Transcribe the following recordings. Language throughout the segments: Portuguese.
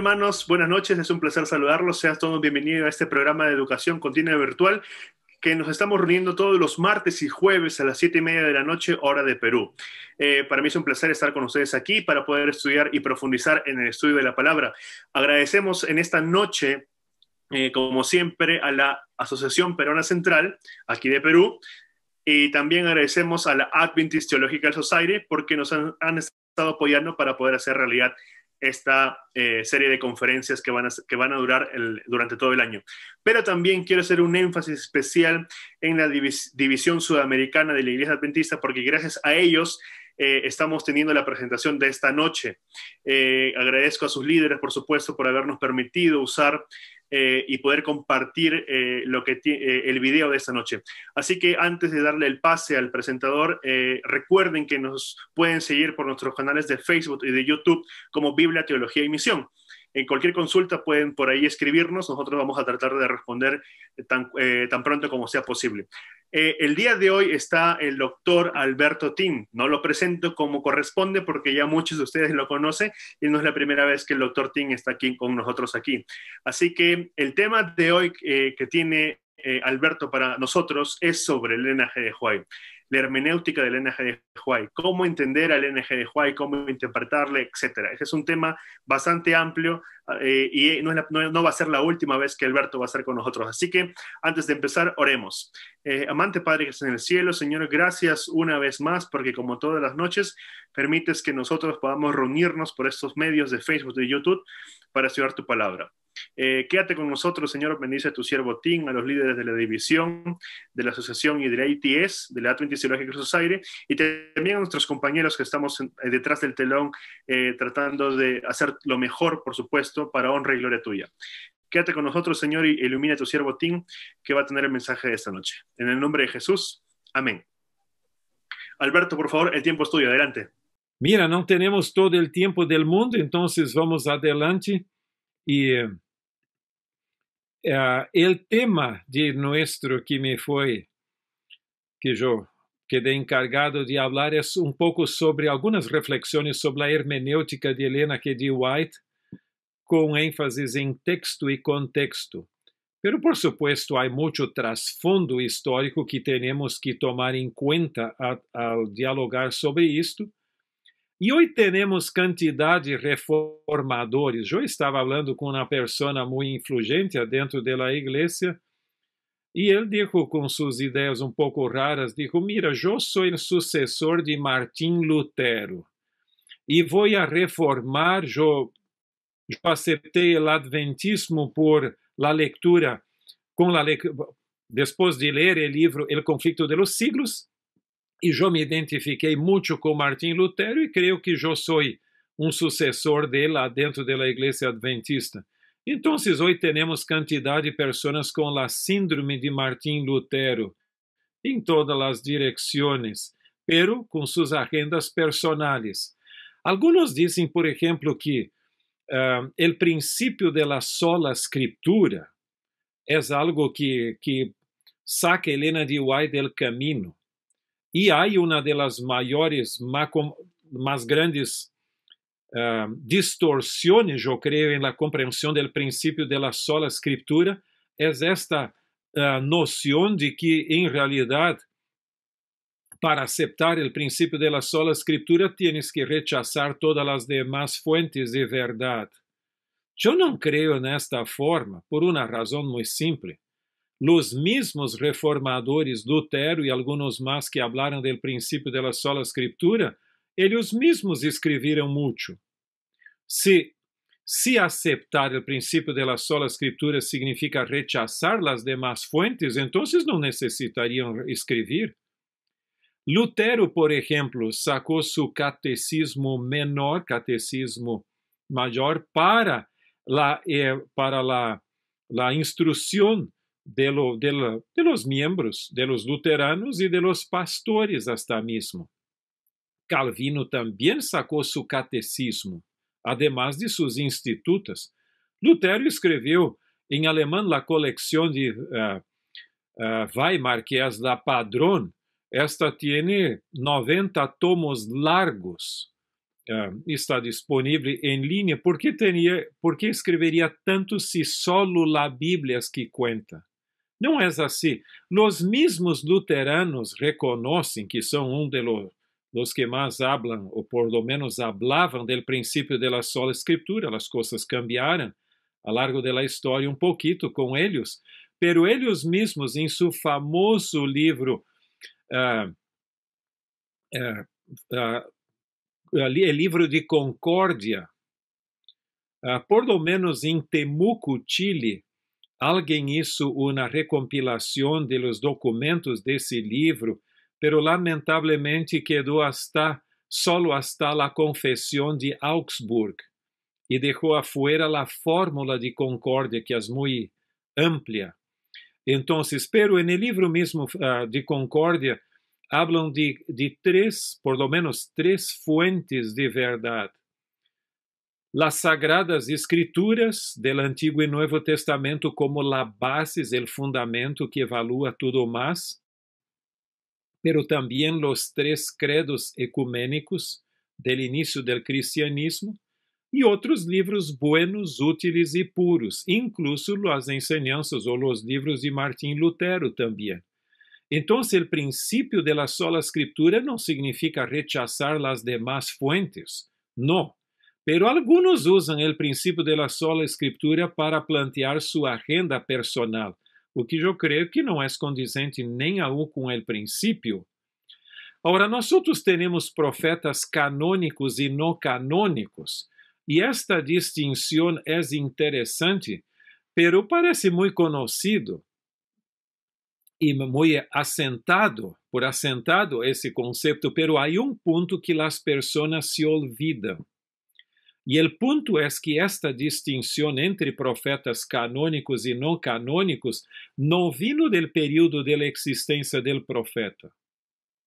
hermanos? Buenas noches, es un placer saludarlos. Sean todos bienvenidos a este programa de educación continua virtual que nos estamos reuniendo todos los martes y jueves a las 7:30 de la noche, hora de Perú. Para mí es un placer estar con ustedes aquí para poder estudiar y profundizar en el estudio de la palabra. Agradecemos en esta noche, como siempre, a la Asociación Peruana Central, aquí de Perú, y también agradecemos a la Adventist Theological Society porque nos han estado apoyando para poder hacer realidad esta serie de conferencias que van a durar durante todo el año. Pero también quiero hacer un énfasis especial en la división sudamericana de la Iglesia Adventista, porque gracias a ellos estamos teniendo la presentación de esta noche. Agradezco a sus líderes, por supuesto, por habernos permitido usar y poder compartir el video de esta noche. Así que antes de darle el pase al presentador, recuerden que nos pueden seguir por nuestros canales de Facebook y de YouTube como Biblia, Teología y Misión. En cualquier consulta pueden por ahí escribirnos, nosotros vamos a tratar de responder tan pronto como sea posible. El día de hoy está el doctor Alberto Tin. No lo presento como corresponde porque ya muchos de ustedes lo conocen y no es la primera vez que el doctor Tin está aquí con nosotros aquí. Así que el tema de hoy que tiene Alberto para nosotros es sobre el linaje de White, la hermenéutica del linaje de White, cómo entender al linaje de White, cómo interpretarle, etc. Ese es un tema bastante amplio y no va a ser la última vez que Alberto va a estar con nosotros. Así que antes de empezar, oremos. Amante Padre que estás en el cielo, Señor, gracias una vez más porque como todas las noches permites que nosotros podamos reunirnos por estos medios de Facebook y YouTube para estudiar tu palabra. Quédate con nosotros, Señor, bendice a tu siervo Tim, a los líderes de la división, de la asociación y de la ATS, de la Adventist Theological Society, y también a nuestros compañeros que estamos detrás del telón tratando de hacer lo mejor, por supuesto, para honra y gloria tuya. Quédate con nosotros, Señor, y ilumina a tu siervo Tim, que va a tener el mensaje de esta noche. En el nombre de Jesús, amén. Alberto, por favor, el tiempo es tuyo, adelante. Mira, no tenemos todo el tiempo del mundo, entonces vamos adelante. Y el tema de nuestro que yo quedé encargado de hablar es un poco sobre algunas reflexiones sobre la hermenéutica de Ellen G. White, con énfasis en texto y contexto. Pero, por supuesto, hay mucho trasfondo histórico que tenemos que tomar en cuenta al dialogar sobre esto. E hoje temos quantidade de reformadores. Eu estava falando com uma pessoa muito influente dentro da igreja e ele disse com suas ideias um pouco raras, disse, mira, eu sou o sucessor de Martim Lutero e vou a reformar, eu aceitei o adventismo por la lectura, depois de ler o livro El Conflicto de los Siglos, e eu me identifiquei muito com Martim Lutero e creio que eu sou um sucessor dele dentro da Igreja Adventista. Então, hoje temos quantidade de pessoas com a síndrome de Martim Lutero em todas as direções, pero com suas agendas personais. Alguns dizem, por exemplo, que o princípio da sola escritura é algo que saca Helena de White del caminho. E há uma das maiores, mais grandes distorções, eu creio, na compreensão do princípio da sola escritura, é esta noção de que, em realidade, para aceitar o princípio da sola escritura, tienes que rechazar todas as demais fontes de verdade. Eu não creio nesta forma, por uma razão muito simples. Los mismos reformadores Lutero e alguns mais que hablaram del princípio da sola escritura, eles mesmos escreveram muito. Se aceitar o princípio da sola escritura significa rechazar as demais fontes, então não necessitariam escrever. Lutero, por exemplo, sacou seu catecismo menor, catecismo maior, para a instrução de los miembros, de los luteranos y de los pastores hasta mismo. Calvino también sacó su catecismo, además de sus institutos. Lutero escreveu em alemão la colección de Weimar, que es la Padrón. Esta tiene 90 tomos largos está disponível em linha. ¿Por que escreveria tanto se solo a Bíblia es que cuenta? Não é assim. Os mesmos luteranos reconhecem que são de los que mais hablan, ou por lo menos hablavam del princípio de la sola escritura. As coisas cambiaram a largo de la história pouquito com eles, pero eles mesmos em seu famoso livro o livro de Concórdia, por lo menos em Temuco, Chile, alguém hizo uma recompilação de los documentos desse livro, pero lamentavelmente quedou solo hasta la confesión de Augsburg e deixou afuera la fórmula de Concórdia, que é muito ampla. Então, pero en el livro mesmo de Concórdia, hablam de por lo menos três fuentes de verdade. Las Sagradas Escrituras del Antigo e Novo Testamento como la base, el fundamento que evalúa tudo más, pero también los tres credos ecumênicos del inicio del cristianismo e outros livros buenos, úteis e puros, incluso as enseñanzas ou os livros de Martín Lutero também. Então, o princípio de la sola escritura não significa rechazar as demás fuentes, não. Pero algunos usam o princípio de la sola escritura para plantear sua agenda personal, o que eu creio que não é condizente nem aún com o princípio. Agora, nós temos profetas canônicos e não canônicos, e esta distinção é interessante, pero parece muito conhecido e muito assentado esse conceito, pero há ponto que as pessoas se olvidam. E o ponto é que esta distinção entre profetas canônicos e não canônicos não vino do período da existência do profeta.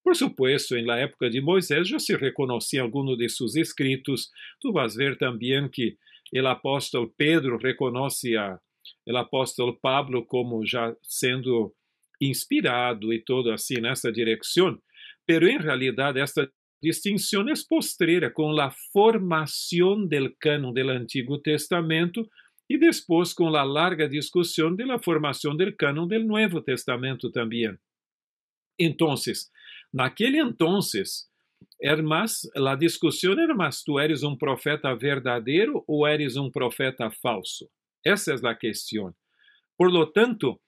Por supuesto, na época de Moisés já se reconhecia alguns de seus escritos. Tu vas ver também que o apóstolo Pedro reconhece o apóstolo Pablo como já sendo inspirado e todo assim nessa direção. Pero, em realidade, esta distinção é posterior com a formação do cânon do Antigo Testamento e depois com a larga discussão da formação do cânon do Novo Testamento também. Então, naquele entonces, a discussão era mais: tu eres profeta verdadeiro ou eres profeta falso? Essa é a questão. Por lo tanto,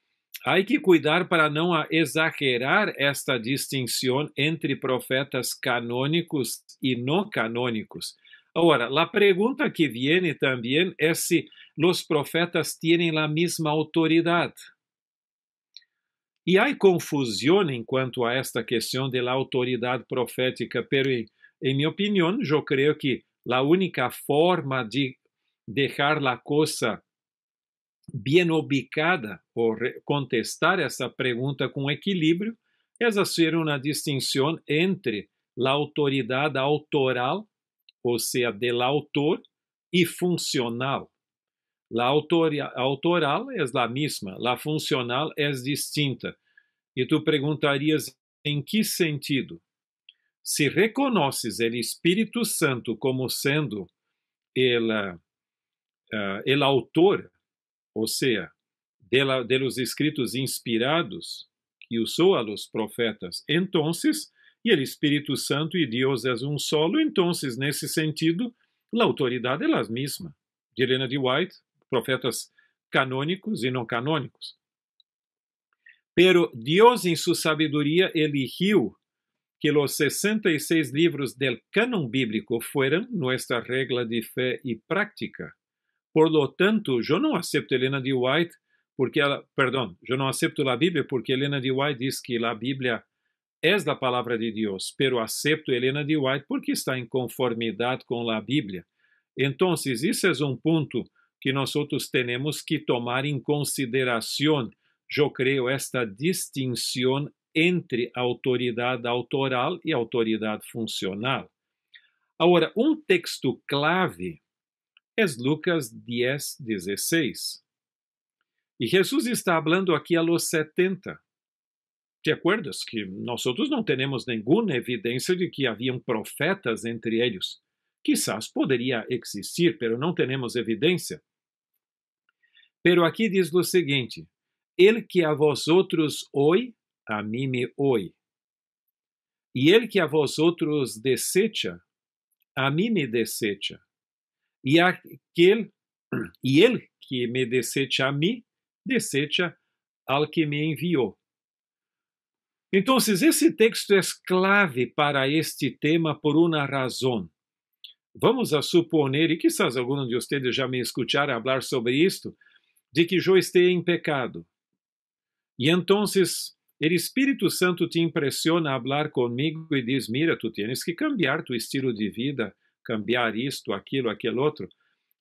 há que cuidar para não exagerar esta distinção entre profetas canônicos e não canônicos. Agora, a pergunta que viene também é se os profetas têm a mesma autoridade. E há confusão em quanto a esta questão da autoridade profética, pero em minha opinião, eu creio que a única forma de deixar a coisa bem ubicada ou contestar essa pergunta com equilíbrio é fazer uma distinção entre a autoridade autoral, ou seja, do autor, e funcional. A autoral é a mesma, a funcional é distinta. E tu perguntarias em que sentido? Se reconheces o Espírito Santo como sendo o autor, ou seja, de los escritos inspirados que usou a los profetas, entonces, e o Espírito Santo e Deus é solo, entonces, nesse sentido, a autoridade é a mesma. De Helena de White, profetas canônicos e não canônicos. Pero Deus, em sua sabedoria, eligiu que os 66 livros del cânon bíblico fueran nuestra regla de fé e prática. Por lo tanto, eu não aceito Helena de White porque eu não aceito a Bíblia porque Helena de White diz que a Bíblia é a palavra de Deus, pero aceito Helena de White porque está em conformidade com a Bíblia. Então, isso é ponto que nós temos que tomar em consideração, eu creio, esta distinção entre autoridade autoral e autoridade funcional. Agora, texto clave é Lucas 10:16. E Jesus está falando aqui a los 70. ¿Te acuerdas que nós não temos nenhuma evidência de que haviam profetas entre eles? Quizás poderia existir, pero não temos evidência. Pero aqui diz o seguinte: el que a vosotros oye, a mí me oye. E el que a vosotros desecha, a mí me desecha. E el que me desecha a mí, desecha al que me enviou. Então, esse texto é clave para este tema por uma razão. Vamos a suponer, e quizás alguns de vocês já me escutaram falar sobre isto, de que eu esteja em pecado. E então, o Espírito Santo te impressiona a falar comigo e diz: mira, tu tienes que cambiar tu estilo de vida, cambiar isto, aquilo, aquele outro.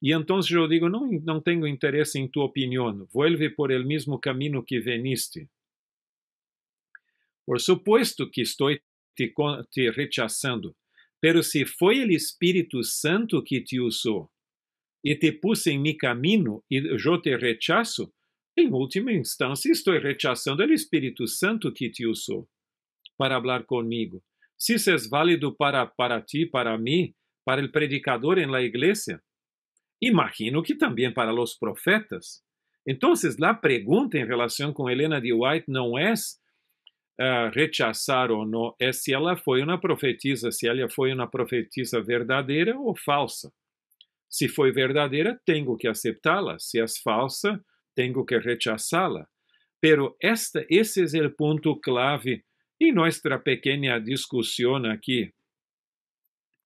E então eu digo: não tenho interesse em tua opinião, vuelve por el mesmo caminho que veniste. Por supuesto que estou te rechazando, pero se foi o Espírito Santo que te usou e te puse em mi caminho e eu te rechazo, em última instância estou rechazando o Espírito Santo que te usou para falar comigo. Se isso é válido para ti, para mim, para o predicador em la igreja, imagino que também para os profetas. Então, a pergunta em relação com Helena de White não é rechazar ou não, é se ela foi uma profetisa, se ela foi uma profetisa verdadeira ou falsa. Se foi verdadeira, tenho que aceitá-la. Se é falsa, tenho que rechazá-la. Pero esse é o ponto clave em nossa pequena discussão aqui,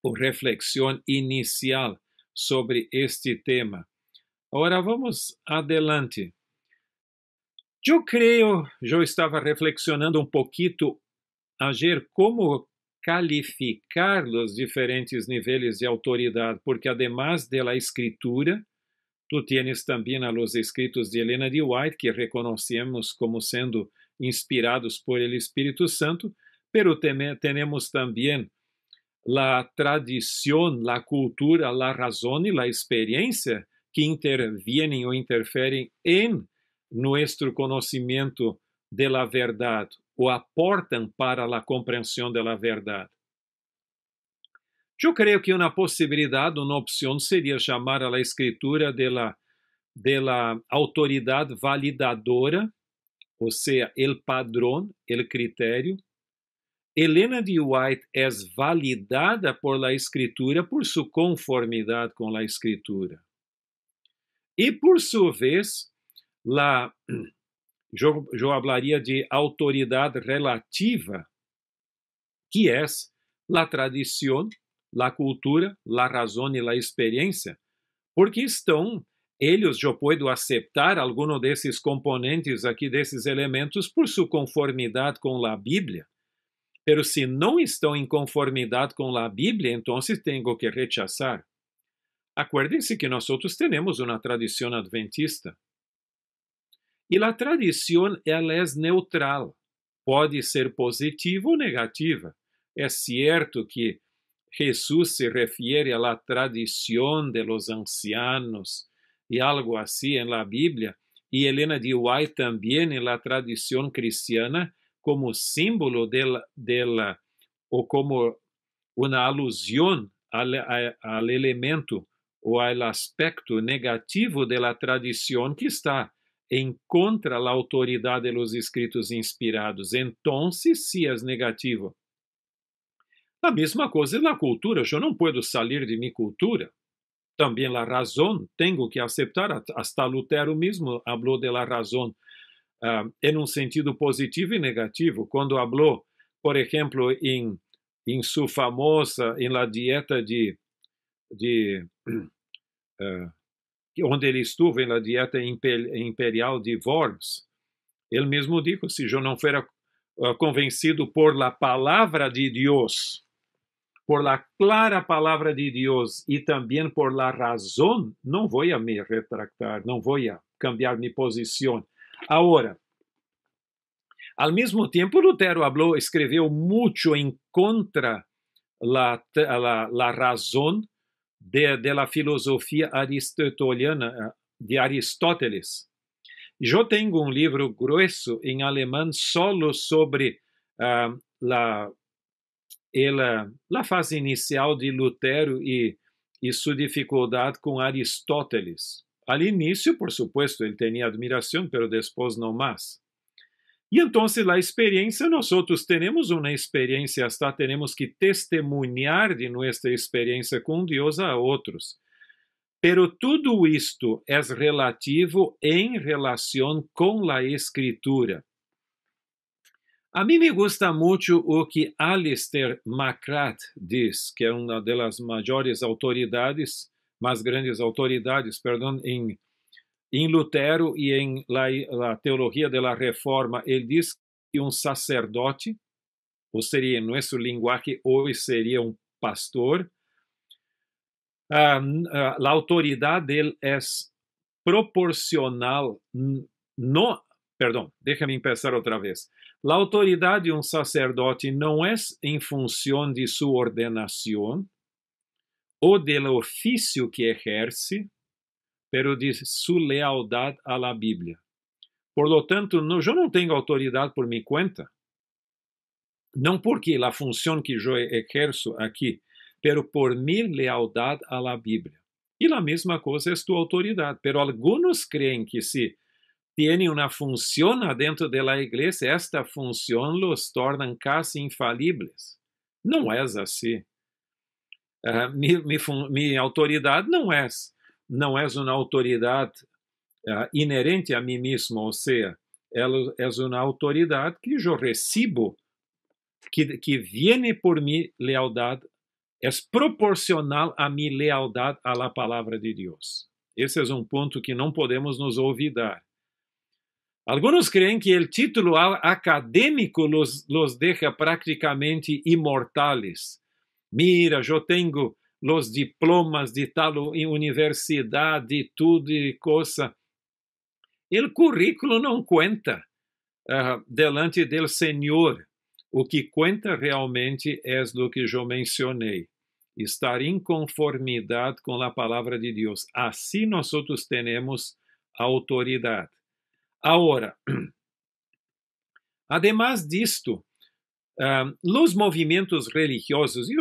ou reflexão inicial sobre este tema. Agora vamos adelante. Eu estava reflexionando um pouquinho ayer como calificar os diferentes níveis de autoridade, porque además de la escritura, tu tienes também os escritos de Helena de White, que reconhecemos como sendo inspirados por el Espírito Santo, pero temos também a tradição, a cultura, a razão e a experiência que intervienen ou interferem em nosso conhecimento de la verdade, ou aportam para a compreensão de la verdade. Eu creio que uma possibilidade, uma opção seria chamar a la escritura de la autoridade validadora, ou seja, el padrón, el critério. Helena de White é validada por la escritura por sua conformidade com la escritura. E por sua vez, eu falaria de autoridade relativa, que é a tradição, a cultura, a razão e a experiência, porque eu posso aceitar algum desses componentes aqui, desses elementos, por sua conformidade com a Bíblia, pero se não estão em conformidade com a Bíblia, então tenho que rechazar. Acuérdense que nós temos uma tradição adventista. E a tradição ela é neutral. Pode ser positiva ou negativa. É certo que Jesus se refere à tradição de los ancianos e algo assim em la Bíblia, e Helena de White também em la tradição cristiana como símbolo ou como uma alusão ao elemento ou ao aspecto negativo da tradição que está em contra a autoridade dos escritos inspirados. Então, se é negativo. A mesma coisa na cultura. Eu não posso sair de minha cultura. Também a razão, tenho que aceitar. Hasta Lutero mesmo falou de la razão em um sentido positivo e negativo. Quando falou, por exemplo, em sua famosa, em la dieta onde ele esteve, na dieta imperial de Worms, ele mesmo disse: se eu não for convencido por la palavra de Deus, por la clara palavra de Deus e também por la razão, não vou a me retractar, não vou a cambiar minha posição. Agora, ao mesmo tempo, Lutero escreveu muito em contra la razão de la filosofia aristoteliana de Aristóteles. Eu tenho um livro grueso em alemão solo sobre a fase inicial de Lutero e e sua dificuldade com Aristóteles. Al início, por supuesto, ele tinha admiração, mas depois não mais. E então, a experiência, nós temos uma experiência, hasta temos que testemunhar de nossa experiência com Deus a outros. Pero tudo isto é relativo em relação com a Escritura. A mim me gusta muito o que Alistair McGrath diz, que é uma das maiores autoridades, mais grandes autoridades, perdão, em Lutero e em la teologia da Reforma. Ele diz que sacerdote, ou seria, em nosso linguagem hoje, seria pastor, a autoridade dele é proporcional, déjame empezar outra vez. A autoridade de sacerdote não é em função de sua ordenação ou do ofício que exerce, pero de sua lealdade à Bíblia. Por lo tanto, eu não tenho autoridade por minha conta, não porque a função que eu exerço aqui, pero por minha lealdade à Bíblia. E a mesma coisa é tua autoridade, pero alguns creem que se tiene uma função dentro da igreja, esta função los torna quase infalíveis. Não é assim. Minha autoridade não é uma autoridade inerente a mim mesmo, ou seja, ela é uma autoridade que eu recebo, que viene por minha lealdade, é proporcional a minha lealdade à palavra de Deus. Esse é ponto que não podemos nos olvidar. Alguns creem que o título acadêmico los deja praticamente imortais. Mira, eu tenho os diplomas de tal universidade, tudo e coisa. O currículo não conta delante do Senhor. O que conta realmente é o que eu mencionei. Estar em conformidade com a palavra de Deus. Assim nós temos autoridade. Agora, además disto, os movimentos religiosos, e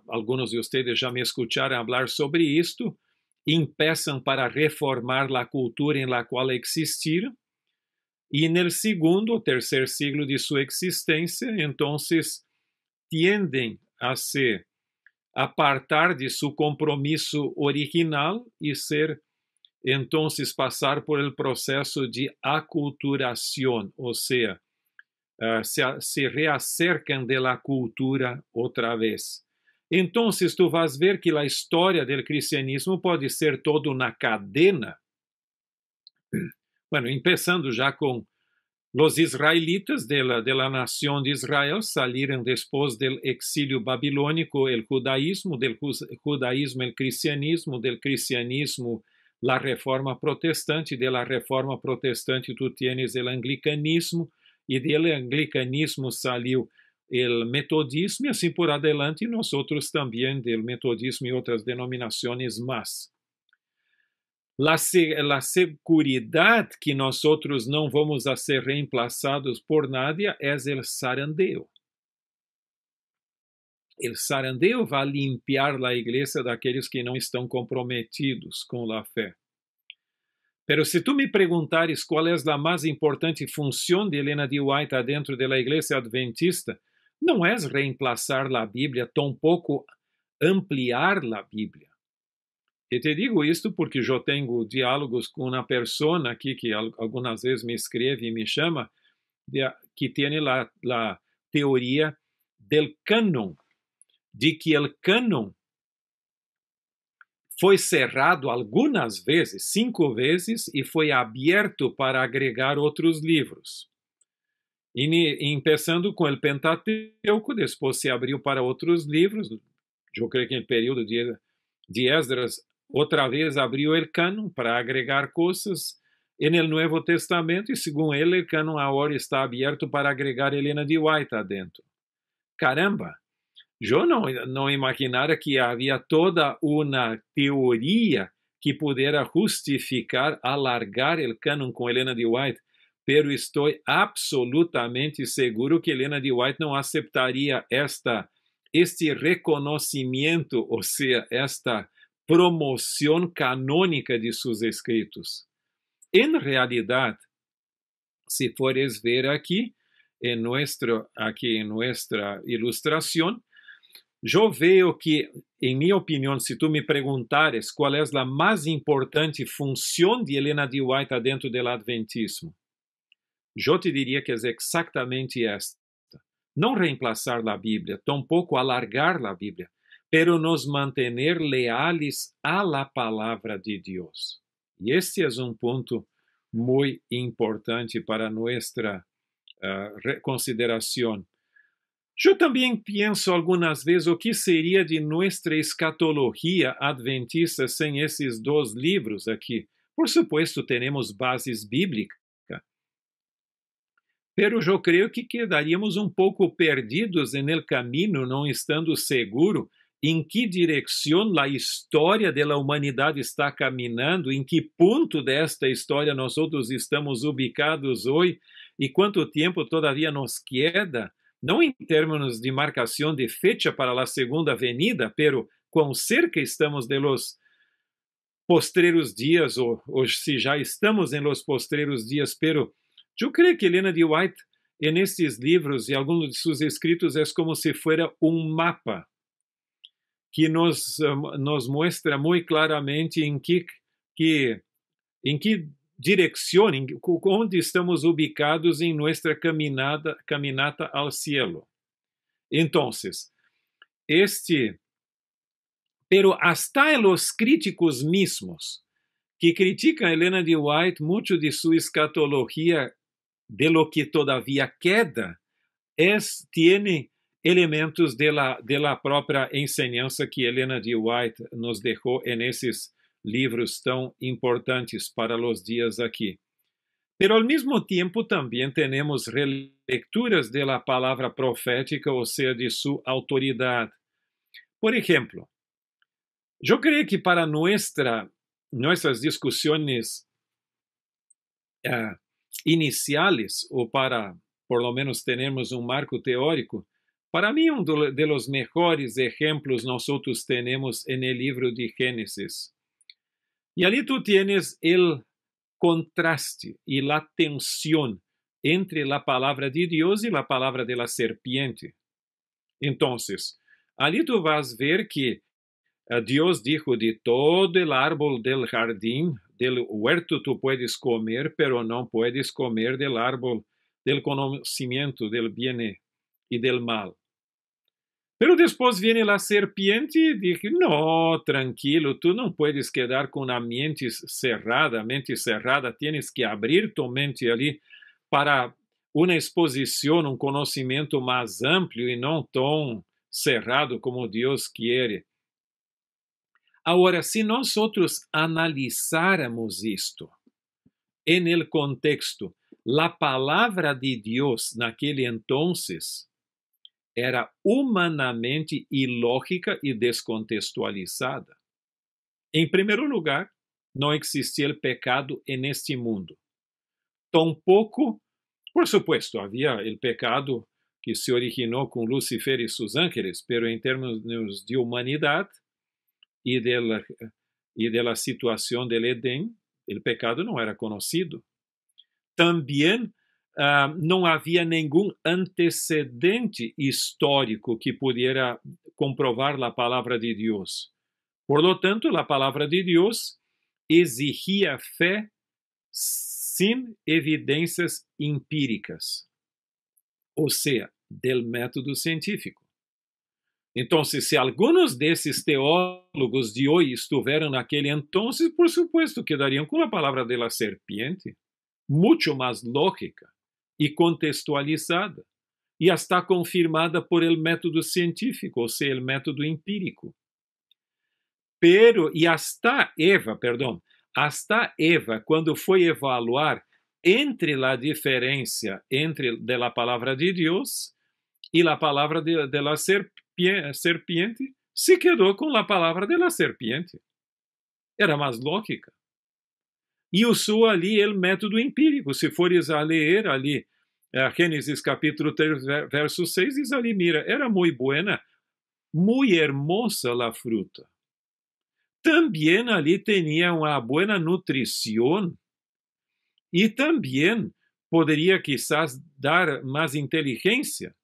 alguns de vocês já me escutaram falar sobre isto, empiezam para reformar a cultura em la qual existiram, e no segundo ou terceiro siglo de sua existência, então, tendem a se apartar de seu compromisso original e então passar por el processo de aculturação, ou seja, se reacercam de la cultura outra vez. Então, tu vas ver que a história do cristianismo pode ser toda uma cadena. Bueno, empezando já com os israelitas de la nação de Israel, saíram depois do exílio babilônico, o judaísmo, del judaísmo, o cristianismo, del cristianismo, la reforma protestante, de la reforma protestante tu tienes el anglicanismo, e del anglicanismo saiu o metodismo, e assim por adelante, nós também del metodismo e outras denominações mais. La seguridade que nós não vamos a ser reemplaçados por nadie é o zarandeo. O zarandeo vai limpiar a igreja daqueles que não estão comprometidos com a fé. Pero se tu me perguntares qual é a mais importante função de Ellen G. White dentro da igreja adventista, não é reemplaçar a Bíblia, tampouco ampliar a Bíblia. E te digo isto porque eu tenho diálogos com uma pessoa aqui que algumas vezes me escreve e me chama, que tem a teoria del cânon, de que o cânon foi cerrado algumas vezes, 5 vezes, e foi aberto para agregar outros livros. E começando com o Pentateuco, depois se abriu para outros livros. Eu creio que no período de Esdras, outra vez abriu o cânon para agregar coisas no Novo Testamento, e segundo ele, o cânon agora está aberto para agregar Ellen G. White adentro. Caramba! Eu não imaginara que havia toda uma teoria que pudera justificar alargar o cânon com Ellen G. White, pero estou absolutamente seguro que Ellen G. White não aceitaria este reconhecimento, ou seja, esta promoción canónica de sus escritos. En realidad, si puedes ver aquí en nuestra ilustración, yo veo que, en mi opinión, si tú me preguntares cuál es la más importante función de Ellen G. White dentro del adventismo, yo te diría que es exactamente esta. No reemplazar la Biblia, tampoco alargar la Biblia, pero nos mantener leales a la palabra de Dios. Y este es un punto muy importante para nuestra consideración. Yo también pienso algunas veces o que sería de nuestra escatología adventista sin esos dos libros aquí. Por supuesto, tenemos bases bíblicas, pero yo creo que quedaríamos un poco perdidos en el camino, no estando seguro en qué dirección la historia de la humanidad está caminando, en qué punto de esta historia nosotros estamos ubicados hoy y cuánto tiempo todavía nos queda, no en términos de marcación de fecha para la segunda venida, pero cuán cerca estamos de los postreros días, o si ya estamos en los postreros días, pero yo creo que Ellen G. White en estos libros y algunos de sus escritos es como si fuera un mapa que nos muestra muy claramente en qué dirección, onde estamos ubicados en nuestra caminata al cielo. Entonces, pero hasta los críticos mismos que critican a Ellen G. White mucho de su escatología, de lo que todavía queda, tiene elementos de la propia enseñanza que Ellen G. White nos dejó en esos libros tan importantes para los días aquí. Pero al mismo tiempo también tenemos relecturas de la palabra profética, o sea, de su autoridad. Por ejemplo, yo creo que para nuestras discusiones iniciales, o para por lo menos tenemos un marco teórico, para mí uno de los mejores ejemplos nosotros tenemos en el libro de Génesis. Y allí tú tienes el contraste y la tensión entre la palabra de Dios y la palabra de la serpiente. Entonces, allí tú vas a ver que Dios dijo: de todo el árbol del jardín, del huerto tú puedes comer, pero no puedes comer del árbol del conocimiento del bien y del mal. Pero después viene la serpiente y dice: no, tranquilo, tú no puedes quedar con la mente cerrada, tienes que abrir tu mente allí para una exposición, un conocimiento más amplio y no tan cerrado como Dios quiere. Ahora, si nosotros analizáramos esto en el contexto, la palabra de Dios naquele entonces era humanamente ilógica y descontextualizada. En primer lugar, no existía el pecado en este mundo. Tampoco, por supuesto, había el pecado que se originó con Lucifer y sus ángeles, pero en términos de humanidad y de la situación del Edén, el pecado no era conocido. También não havia nenhum antecedente histórico que pudiera comprovar a palavra de Deus. Por lo tanto, a palavra de Deus exigia fé sem evidências empíricas, ou seja, del método científico. Então, se alguns desses teólogos de hoje estiveram naquele entonces, por supuesto, quedariam com a palavra de la serpiente, muito mais lógica y contextualizada, y hasta confirmada por el método científico, o sea, el método empírico. Pero, y hasta Eva, cuando fue evaluar entre la diferencia de la palabra de Dios y la palabra de la serpiente, se quedó con la palabra de la serpiente. Era más lógica. E usou ali o método empírico. Se fores a ler ali Gênesis capítulo 3, verso 6, diz ali: mira, era muito buena, muito hermosa la fruta, también ali tenía una buena nutrición y también podría quizás dar más inteligencia.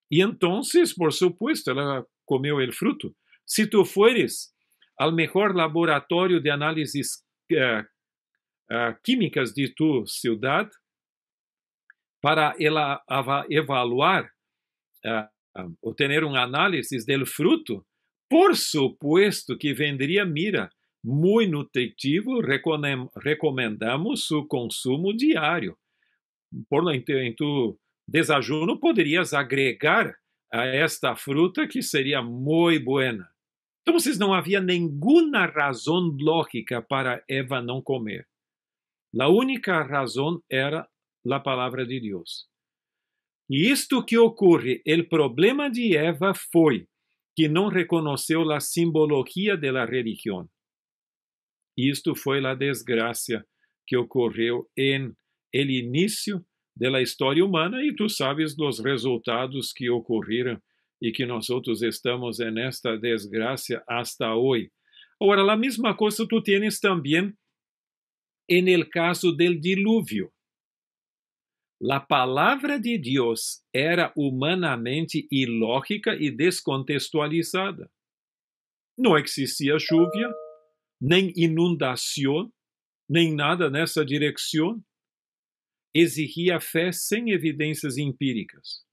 Y entonces, por supuesto, ela comeu el fruto. Si tú fueres al mejor laboratorio de análisis químicas de tu ciudad para evaluar o tener un análisis del fruto, por supuesto que vendría, mira, muy nutritivo, recomendamos su consumo diario. En tu desayuno poderias agregar a esta fruta que seria muito buena. Entonces não havia nenhuma razão lógica para Eva não comer. A única razão era a palavra de Deus. E isto que ocorre, o problema de Eva foi que não reconheceu a simbologia da religião. Isto foi a desgraça que ocorreu em el início da história humana, e tu sabes os resultados que ocorreram e que nós outros estamos nesta desgraça hasta hoje. Agora, a mesma coisa tu tienes também en el caso del diluvio. La palavra de Deus era humanamente ilógica e descontextualizada. Não existia chuva, nem inundação, nem nada nessa direção. Exigia fé sem evidências empíricas.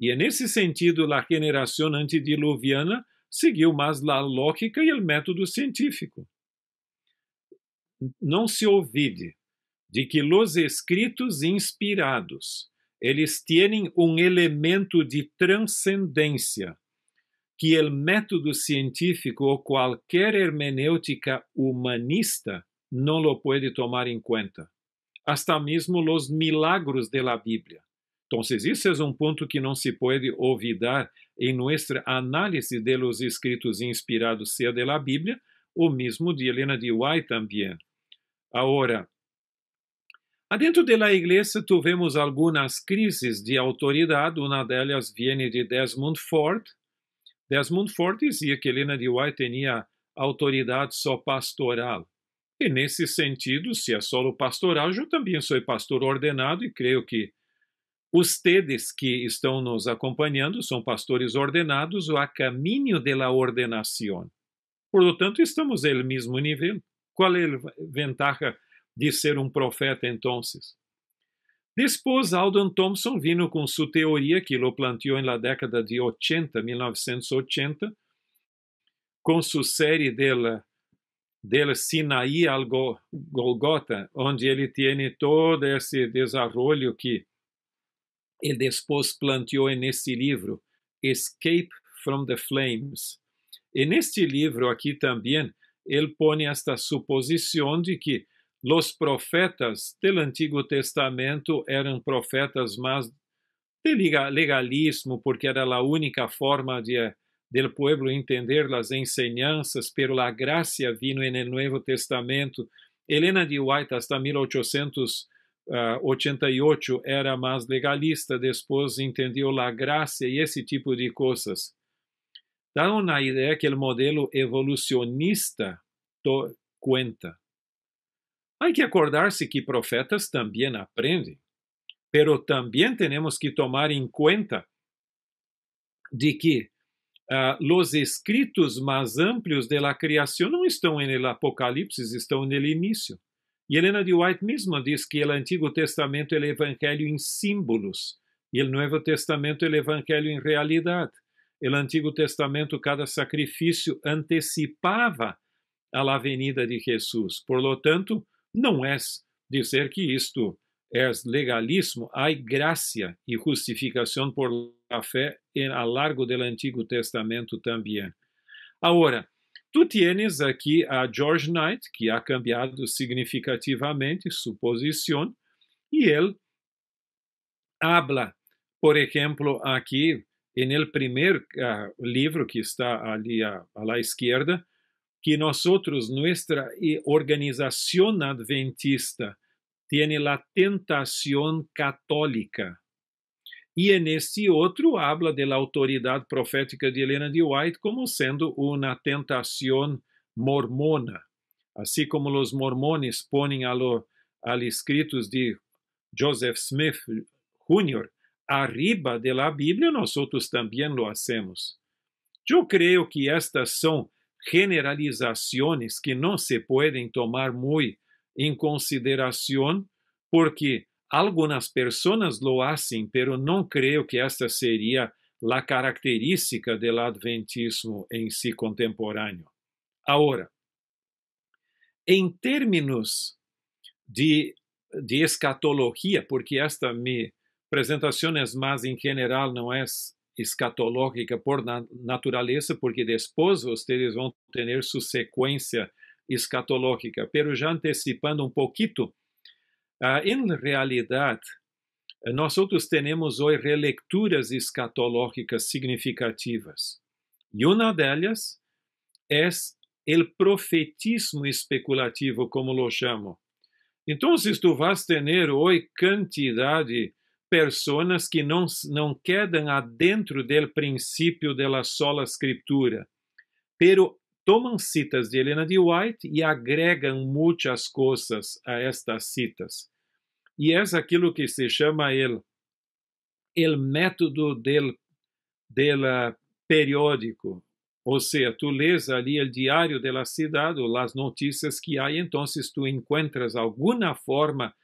E nesse sentido, a generação antediluviana seguiu mais a lógica e o método científico. Não se olvide de que os escritos inspirados, eles têm um elemento de transcendência que o método científico ou qualquer hermenêutica humanista não lo pode tomar em conta. Hasta mesmo os milagros de la Bíblia. Então, esse é um ponto que não se pode olvidar em nossa análise de los escritos inspirados, seja de la Bíblia, ou mesmo de Helena de White também. Agora, dentro da igreja, tivemos algumas crises de autoridade, uma delas vem de Desmond Ford. Desmond Ford dizia que Helena de White tinha autoridade só pastoral. E nesse sentido, se é solo pastoral, eu também sou pastor ordenado e creio que ustedes que estão nos acompanhando são pastores ordenados ou a caminho da ordenação. Por lo tanto, estamos no mesmo nível. Qual é a vantagem de ser um profeta, então? Depois, Alden Thompson vino com sua teoria, que lo planteou na década de 80, 1980, com sua série del Sinaí al Golgota, onde ele tem todo esse desenvolvimento que ele depois planteou nesse livro, Escape from the Flames. E neste livro aqui também, ele põe esta suposição de que os profetas do Antigo Testamento eram profetas mais de legalismo, porque era a única forma del pueblo entender as enseñanzas, pero la gracia vino en el Nuevo Testamento. Helena de White, hasta 1888, era mais legalista, depois entendeu la gracia e esse tipo de coisas. Dá uma ideia que o modelo evolucionista cuenta. Há que acordar-se que profetas também aprendem, pero também temos que tomar em conta de que os escritos mais amplios de la criação não estão no Apocalipse, estão no início. E Helena de White mesma diz que o Antigo Testamento é o Evangelho em símbolos e o Novo Testamento é o Evangelho em realidade. No Antigo Testamento, cada sacrifício antecipava a la venida de Jesus. Por lo tanto, não é dizer que isto é legalismo, há graça e justificação por la fé a largo do Antigo Testamento também. Agora, tu tienes aqui a George Knight, que ha cambiado significativamente sua posição, e ele habla, por exemplo, aqui, no primeiro livro que está ali à la esquerda, que nosotros, nuestra organización adventista, tiene la tentación católica. E nesse outro habla de la autoridade profética de Helena de White como sendo uma tentação mormona, así como los mormones ponen al escritos de Joseph Smith Jr. arriba de la Biblia, nosotros también lo hacemos. Yo creo que estas son generalizaciones que no se pueden tomar muy en consideración porque algunas personas lo hacen, pero no creo que esta sería la característica del adventismo en sí contemporáneo. Ahora, en términos de escatología, porque esta mi presentación es más en general, no es escatológica por naturaleza, porque después ustedes van a tener su secuencia escatológica, pero ya anticipando un poquito, en realidad, nosotros tenemos hoy relecturas escatológicas significativas, y una de ellas es el profetismo especulativo, como lo llamo. Entonces, tú vas a tener hoy cantidad de personas que não quedam adentro del princípio de la sola escritura, pero tomam citas de Ellen G. White e agregam muitas coisas a estas citas. E é aquilo que se chama el método del periódico. Ou seja, tu lês ali o diário de la cidade, ou as notícias que há, então tu encuentras alguma forma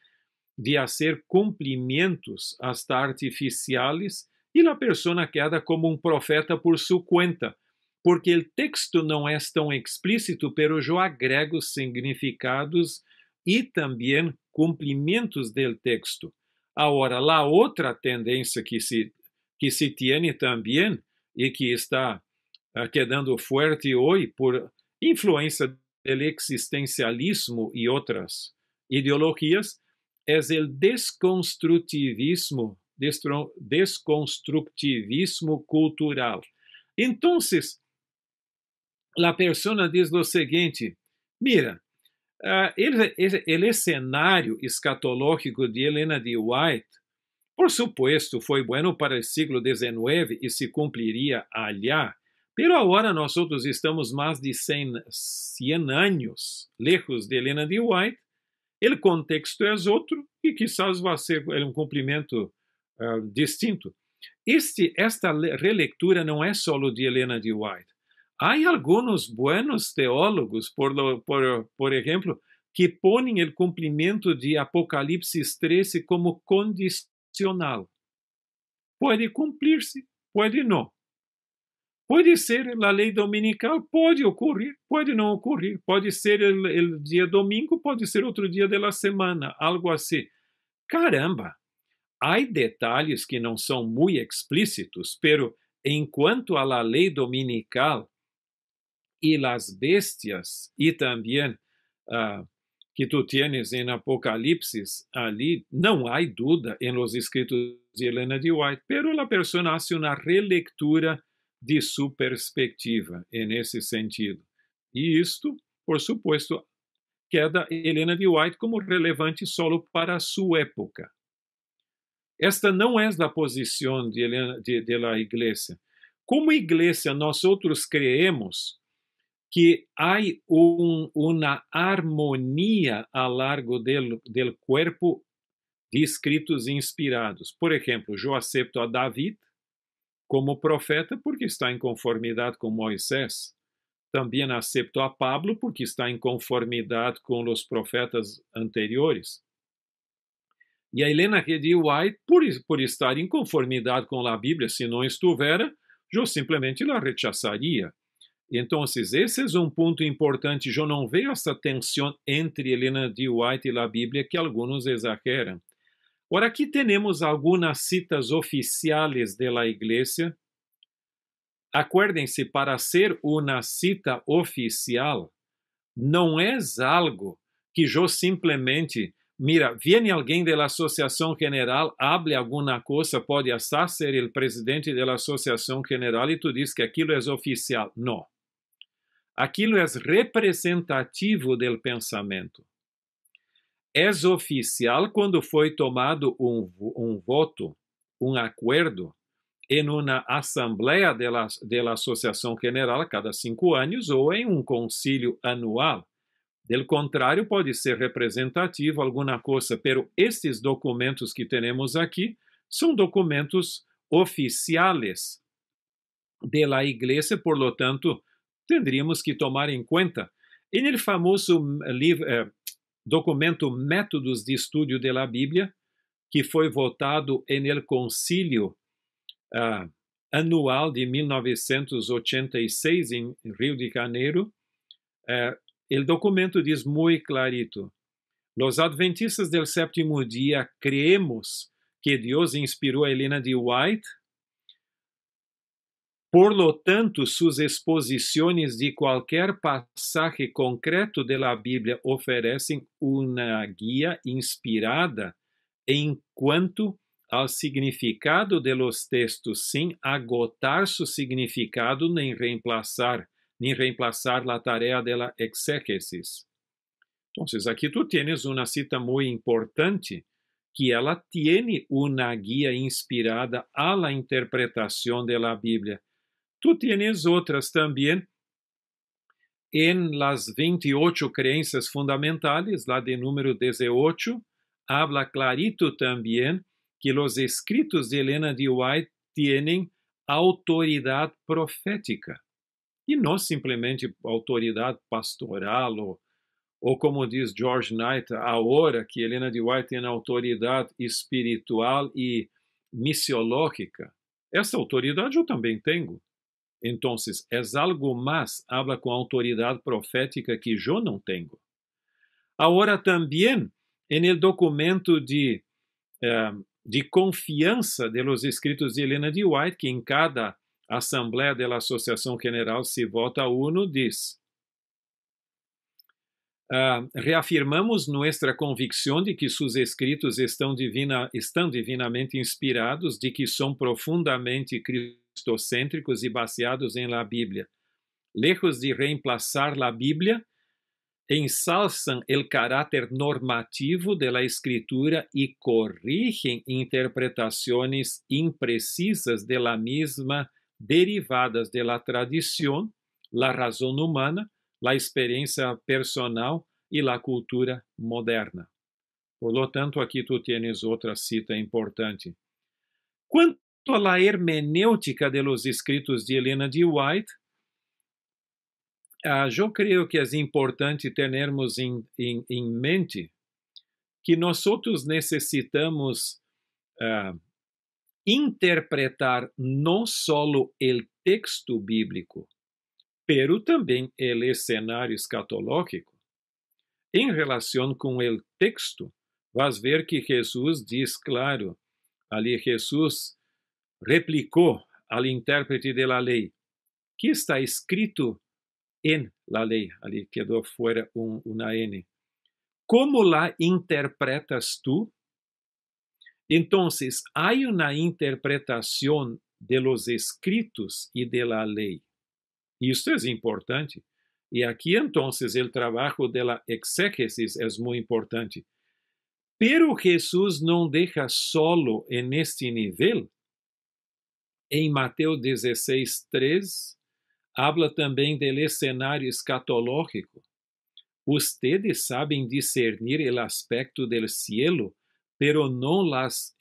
de fazer cumprimentos hasta artificiais e a pessoa queda como profeta por sua conta, porque o texto não é tão explícito, pero eu agrego significados e também cumprimentos do texto. Agora, a outra tendência que se tiene também e que está quedando forte hoje por influência do existencialismo e outras ideologias, é o desconstrutivismo cultural. Então, a pessoa diz o seguinte: mira, o cenário escatológico de Ellen G. White, por supuesto, foi bueno para o século XIX e se cumpriria allá, pero agora nós estamos mais de 100 anos lejos de Ellen G. White. O contexto é outro e quizás vai ser cumprimento distinto. Esta relectura não é só de Ellen G. White. Há alguns buenos teólogos, por exemplo, que põem o cumprimento de Apocalipse 13 como condicional. Pode cumprir-se, pode não. Pode ser a lei dominical, pode ocorrer, pode não ocorrer. Pode ser o dia domingo, pode ser outro dia da semana, algo assim. Caramba! Há detalhes que não são muito explícitos, pero enquanto a la lei dominical e as bestias, e também que tu tienes em Apocalipse, ali não há dúvida em los escritos de Ellen G. White, pero a pessoa hace uma relectura de sua perspectiva nesse sentido. E isto, por supuesto, queda Ellen G. White como relevante solo para sua época. Esta não é a posição de la igreja. Como igreja, nós outros creemos que há uma harmonia ao largo del corpo de escritos inspirados. Por exemplo, eu acepto a David como profeta porque está em conformidade com Moisés. Também acepto a Pablo porque está em conformidade com os profetas anteriores. E a Ellen G. White, por estar em conformidade com a Bíblia, se não estivesse, eu simplesmente la rechazaria. Então, esse é um ponto importante. Eu não vejo essa tensão entre Ellen G. White e a Bíblia que alguns exageram. Ora, aqui temos algumas citas oficiais da igreja. Acuérdense, para ser uma cita oficial, não é algo que eu simplesmente, mira, viene alguém da Associação General, hable alguma coisa, pode até ser o presidente da Associação General e tu diz que aquilo é oficial. Não. Aquilo é representativo do pensamento. É oficial quando foi tomado um voto, um acordo em uma assembleia da Associação General a cada 5 anos ou em um concílio anual. Del contrário, pode ser representativo alguma coisa, pero estes documentos que temos aqui são documentos oficiais da Igreja, por lo tanto, tendríamos que tomar em conta. Em el famoso documento Métodos de Estudio de la Bíblia, que foi votado em el concílio anual de 1986 em Rio de Janeiro, o documento diz muito clarito: los adventistas del séptimo dia creemos que Deus inspirou a Helena de White, por lo tanto, sus exposições de qualquer pasaje concreto de la Bíblia oferecem uma guia inspirada em quanto ao significado de los textos, sem agotar su significado nem reemplazar a tarefa de la exégesis. Então, aqui tu tienes uma cita muito importante, que ela tiene uma guia inspirada a la interpretação de la Bíblia. Tu tienes outras também em las 28 creencias fundamentales, la de número 18, habla clarito também que los escritos de Helena de White tienen autoridade profética. E não simplesmente autoridade pastoral, ou como diz George Knight, agora que Helena de White tem autoridade espiritual e missiológica. Essa autoridade eu também tenho. Então, é algo mais, habla com autoridade profética que eu não tenho. Agora, também, em el documento de confiança de los escritos de Helena de White, que em cada Assembleia da Associação General se vota uno, diz: reafirmamos nossa convicção de que seus escritos estão divinamente inspirados, de que são profundamente cristocêntricos e baseados em la Bíblia. Lejos de reemplazar la Bíblia, ensalzan el caráter normativo de la escritura y corrigen interpretaciones imprecisas de la misma derivadas de la tradición, la razón humana, la experiencia personal y la cultura moderna. Por lo tanto, aqui tu tienes outra cita importante. Quanto a la hermenêutica de los escritos de Helena de White, eu creio que é importante termos em mente que nós necessitamos interpretar não só o texto bíblico, pero também o cenário escatológico. Em relação com o texto, vas ver que Jesus diz claro, ali Jesus replicou ao intérprete de la lei, que está escrito en la ley, ali quedou fora uma N. Como la interpretas tú? Entonces, hay una interpretación de los escritos y de la ley. Isto es importante. Y aquí entonces el trabajo de la exégesis es muy importante. Pero Jesús no deja solo en este nivel. En Mateo 16:3, habla também del escenário escatológico. Ustedes sabem discernir el aspecto del cielo, pero no las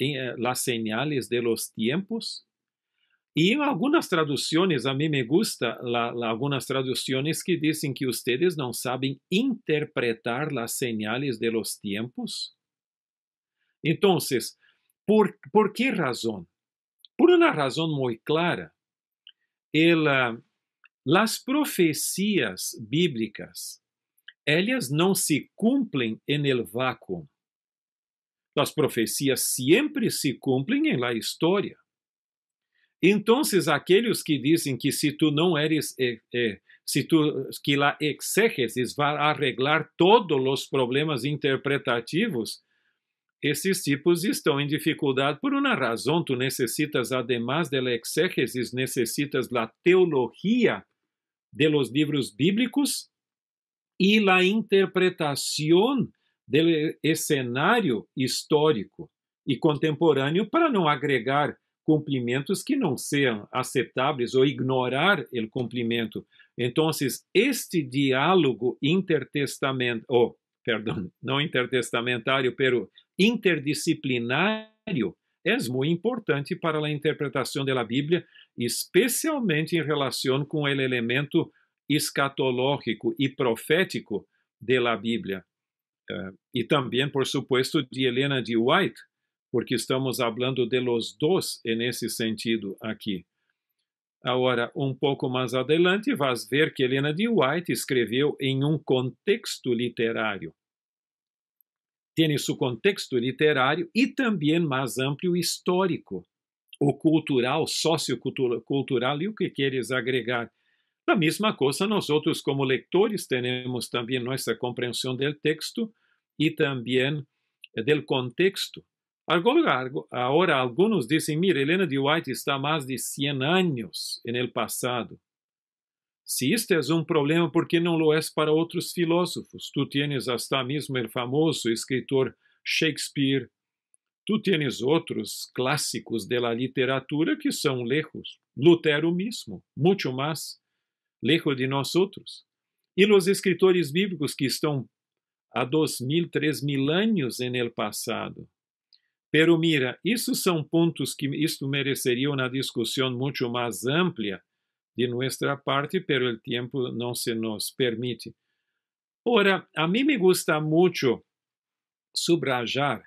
señales de los tiempos. E em algumas traduções, a mim me gusta algumas traduções que dizem que ustedes não sabem interpretar las señales de los tiempos. Então, por que razão? Por uma razão muito clara. Las profecias bíblicas, elas não se cumprem en el vácuo. Las profecias sempre se cumprem en la história. Então, aqueles que dizem que se tu não eres, que la exégesis vai arreglar todos os problemas interpretativos, esses tipos estão em dificuldade por uma razão. Tu necessitas, además da exégesis, necessitas da teologia de los libros bíblicos e la interpretação do escenário histórico e contemporâneo para não agregar cumprimentos que não sejam aceitáveis ou ignorar o cumprimento. Então, este diálogo não intertestamentário, pero interdisciplinário, é muito importante para a interpretação da Bíblia, especialmente em relação com o elemento escatológico e profético da Bíblia. E também, por supuesto, de Helena de White, porque estamos falando de los dois nesse sentido aqui. Agora, um pouco mais adelante, vas ver que Helena de White escreveu em um contexto literário. Tem seu contexto literário e também mais amplo histórico, o cultural, sociocultural e o que queres agregar. A mesma coisa, nós outros como leitores temos também nossa compreensão do texto e também do contexto. Agora, alguns dizem, mira, Helena de White está mais de 100 anos no passado. Se este é um problema, por que não lo é para outros filósofos? Tu tienes hasta mesmo o famoso escritor Shakespeare, tu tienes outros clássicos da literatura que são lejos, Lutero mesmo, muito mais lejos de nós outros. E os escritores bíblicos que estão há 2.000, 3.000 anos no passado. Pero mira, isso são pontos que isto mereceria uma discussão muito mais ampla de nossa parte, pero o tempo não se nos permite. Ora, a mim me gusta muito subrayar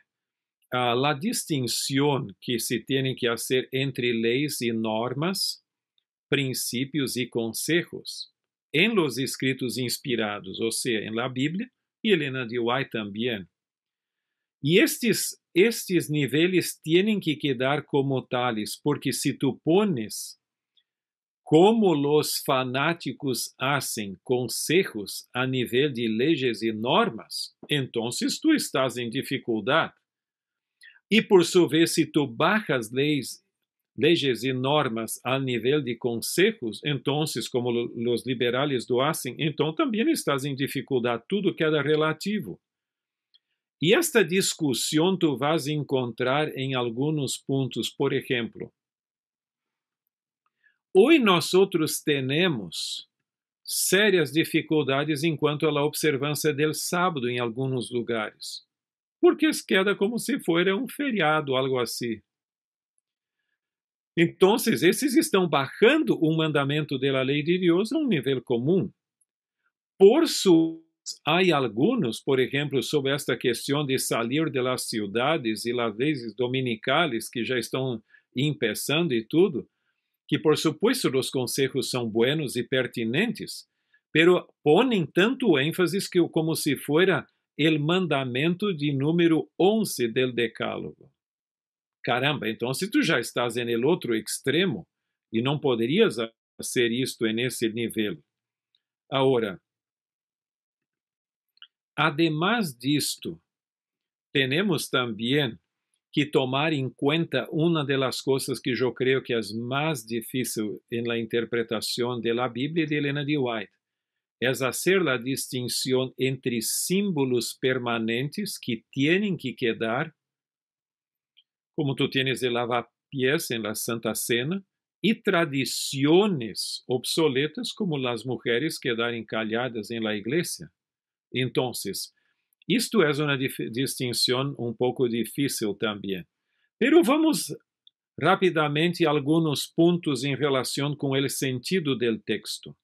a distinção que se tem que fazer entre leis e normas, princípios e conselhos, em los escritos inspirados, ou seja, em la Bíblia, e Helena de White também. E estes níveis têm que quedar como tales, porque se tu pones como os fanáticos hacen consejos a nível de leis e normas, então tu estás em dificuldade. E por sua vez, se tu bajas leis e normas a nível de consejos, então, como os liberais do hacen, então também estás em dificuldade. Tudo queda relativo. E esta discussão tu vas encontrar em alguns pontos. Por exemplo, hoje nós temos sérias dificuldades enquanto à observância do sábado em alguns lugares, porque queda como se fosse um feriado, algo assim. Então, esses estão bajando um mandamento da lei de Deus a um nível comum. Por isso, há alguns, por exemplo, sobre esta questão de sair de las ciudades e las leis dominicales que já estão começando e tudo, que por supuesto os conselhos são buenos e pertinentes, pero ponem tanto ênfase que como se fuera el mandamento de número 11 del decálogo. Caramba, então se tu já estás en el outro extremo e não poderias fazer isto nesse nível. Agora, además disto, temos também que tomar em conta uma das coisas que eu creio que é mais difícil na interpretação da Bíblia de Helena de White, é fazer a distinção entre símbolos permanentes que têm que quedar, como tu tienes de lavapiés en la Santa Cena, e tradições obsoletas, como as mulheres quedarem calladas em la igreja. Então, isto é uma distinção um pouco difícil também. Pero vamos rapidamente a alguns pontos em relação com o sentido do texto.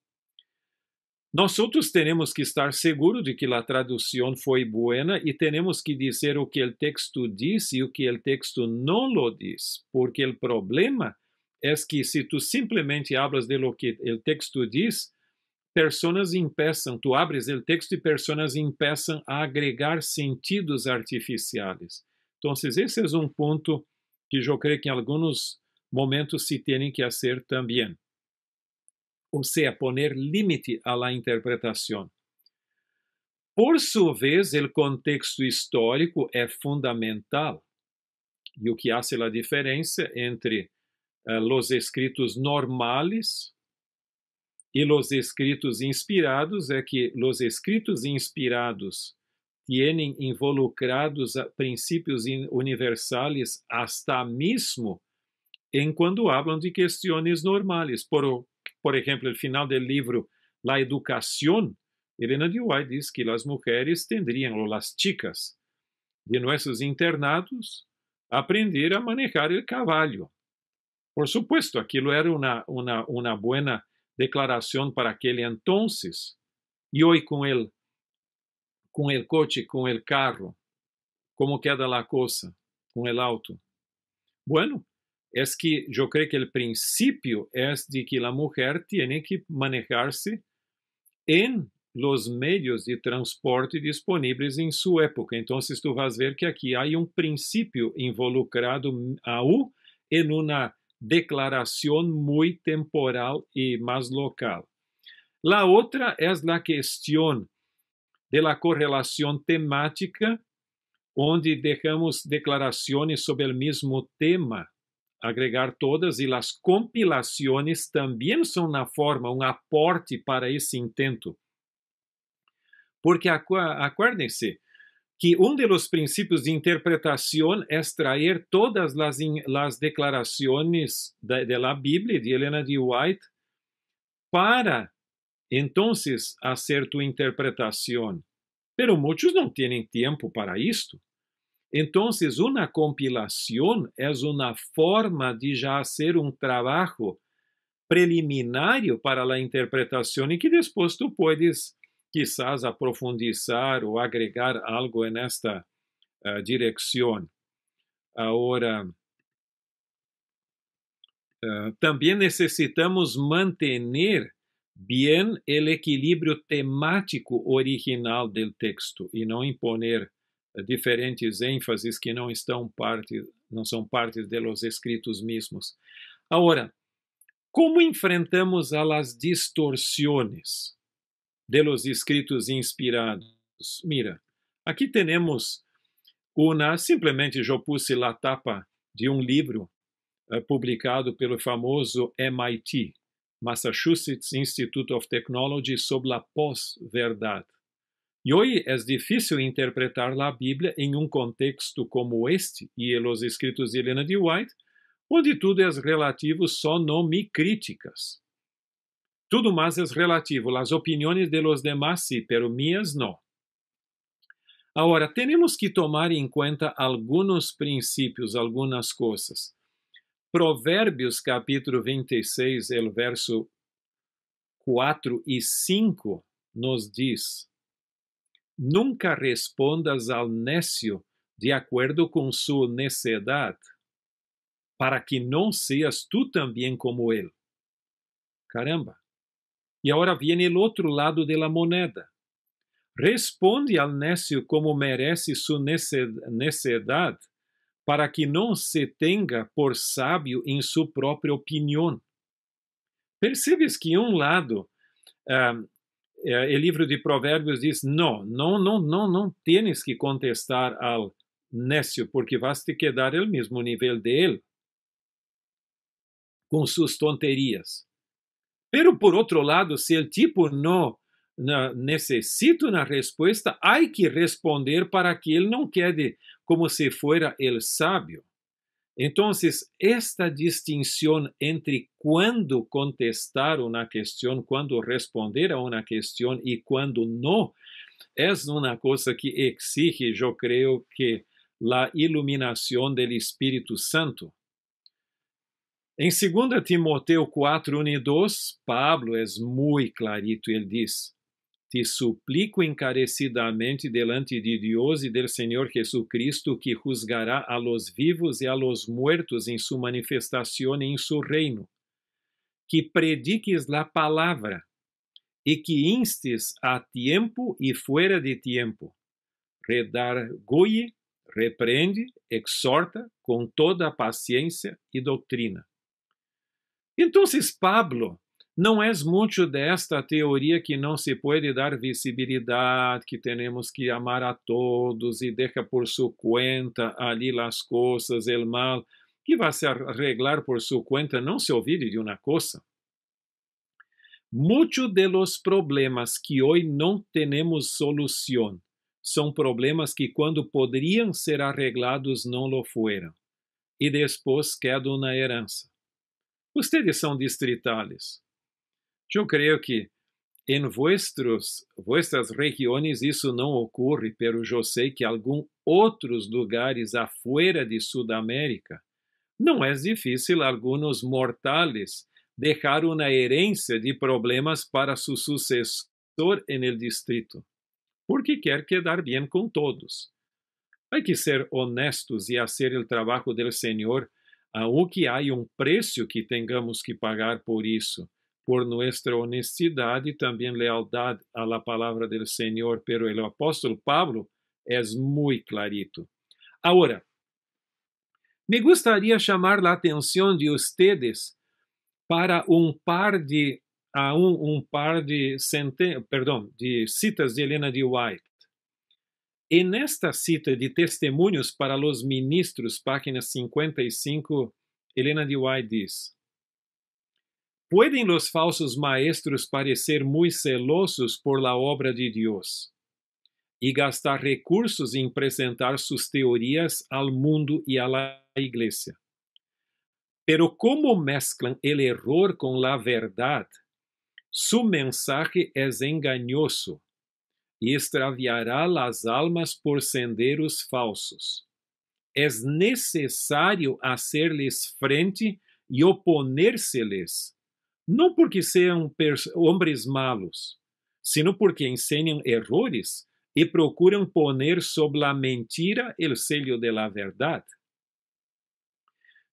Nós temos que estar seguros de que a tradução foi boa e temos que dizer o que o texto diz e o que o texto não lo diz, porque o problema é que se tu simplesmente hablas de lo que o texto diz, pessoas começam, tu abres o texto e pessoas começam a agregar sentidos artificiais. Então, esse é um ponto que eu creio que em alguns momentos se tem que fazer também. Ou seja, poner limite à la interpretação. Por sua vez, o contexto histórico é fundamental. E o que faz a diferença entre os escritos normais e os escritos inspirados é que os escritos inspirados têm involucrados princípios universais hasta mesmo en cuando hablan de cuestiones normales. Por ejemplo, el final del libro La Educación, Elena de White dice que las mujeres tendrían, o las chicas de nuestros internados, aprender a manejar el caballo. Por supuesto, aquilo era una buena declaración para aquel entonces. Y hoy con el coche, con el carro, ¿cómo queda la cosa con el auto? Bueno, es que yo creo que el principio es de que la mujer tiene que manejarse en los medios de transporte disponibles en su época. Entonces tú vas a ver que aquí hay un principio involucrado aún en una declaración muy temporal y más local. La otra es la cuestión de la correlación temática, onde dejamos declaraciones sobre el mismo tema, agregar todas, y las compilaciones también son una forma, un aporte para ese intento. Porque acuérdense que uno de los principios de interpretación es traer todas las declaraciones de la Biblia de Elena de White para entonces hacer tu interpretación. Pero muchos no tienen tiempo para esto. Entonces, una compilación es una forma de ya hacer un trabajo preliminario para la interpretación y que después tú puedes quizás aprofundizar o agregar algo en esta dirección. Ahora, también necesitamos mantener bien el equilibrio temático original del texto y no imponer diferentes énfases que não são partes de los escritos mismos. Ahora, ¿cómo enfrentamos a las distorsiones de los escritos inspirados? Mira, aquí tenemos simplesmente eu puse a tapa de um livro publicado pelo famoso MIT, Massachusetts Institute of Technology, sobre a pós-verdade. E hoje é difícil interpretar a Bíblia em um contexto como este e os escritos de Elena de White, onde tudo é relativo, só não me críticas. Tudo mais é relativo. As opiniões de los demás sí, pero mías não. Agora, temos que tomar em conta alguns princípios, algumas coisas. Provérbios, capítulo 26, el verso 4 e 5, nos diz: nunca respondas al necio de acuerdo con su necedad, para que no seas tú también como él. Caramba. Y ahora viene el otro lado de la moneda. Responde al necio como merece su necedad, para que no se tenga por sábio en su propia opinión. Percebes que um lado o livro de Provérbios diz: não tienes que contestar ao necio, porque vas a quedar el mesmo nível de él, com suas tonterias. Pero por outro lado, se o tipo não necessita uma resposta, há que responder para que ele não quede como se fuera el sábio. Então, esta distinção entre quando contestar uma questão, quando responder a uma questão e quando não, é uma coisa que exige, eu creio, que a iluminação do Espírito Santo. Em 2 Timoteo 4, 1 e 2, Pablo é muito clarito, ele diz: te suplico encarecidamente delante de Dios y del Señor Jesucristo, que juzgará a los vivos y a los muertos en su manifestación en su reino, que prediques la palabra y que instes a tiempo y fuera de tiempo, redarguye, reprende, exhorta con toda paciencia y doctrina. Entonces, Pablo não é muito desta teoria que não se pode dar visibilidade, que temos que amar a todos e deixa por sua conta ali as coisas, o mal, que vai se arreglar por sua conta. Não se olvide de uma coisa. Muitos de los problemas que hoje não temos solução são problemas que, quando poderiam ser arreglados, não lo fueram. e depois queda uma herança. Ustedes são distritales. Eu creio que em vuestras regiões isso não ocorre, pero eu sei que em alguns outros lugares afuera de Sudamérica não é difícil alguns mortales deixar uma herência de problemas para su sucessor en el distrito, porque quer quedar bem com todos. Hay que ser honestos e fazer o trabalho del Senhor, aunque há preço que tengamos que pagar por isso, por nuestra honestidade e também lealdade a la palavra del Senhor, pero el apóstolo Pablo é muito clarito. Agora, me gostaria chamar a atenção de ustedes para de citas de Helena de White. En esta cita de Testemunhos para los Ministros, página 55, Helena de White diz: Pueden los falsos maestros parecer muy celosos por la obra de Dios y gastar recursos en presentar sus teorías al mundo y a la iglesia. Pero como mezclan el error con la verdad, su mensaje es engañoso y extraviará las almas por senderos falsos. Es necesario hacerles frente y oponérseles, no porque sean hombres malos, sino porque enseñan errores y procuran poner sobre la mentira el sello de la verdad.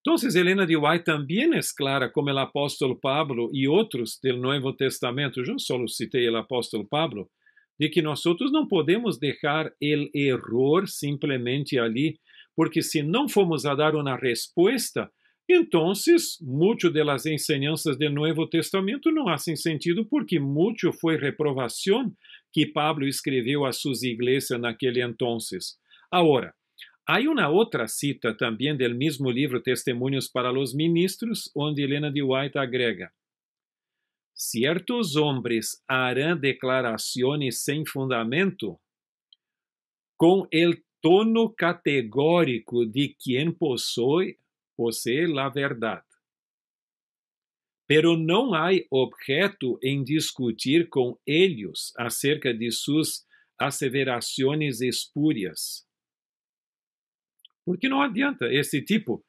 Entonces, Helena de White también es clara, como el apóstol Pablo y otros del Nuevo Testamento, yo solo cité el apóstol Pablo, de que nosotros não podemos deixar el error simplesmente ali, porque se não formos a dar uma resposta, entonces mucho de las enseñanzas del Nuevo Testamento não hacen sentido, porque mucho foi reprovação que Pablo escreveu a suas igrejas naquele entonces. Agora, há uma outra cita também del mesmo livro Testemunhos para los Ministros, onde Helena de White agrega: Ciertos hombres harán declaraciones sin fundamento, con el tono categórico de quien posee la verdad. Pero no hay objeto en discutir con ellos acerca de sus aseveraciones espurias. Porque não adianta, esse tipo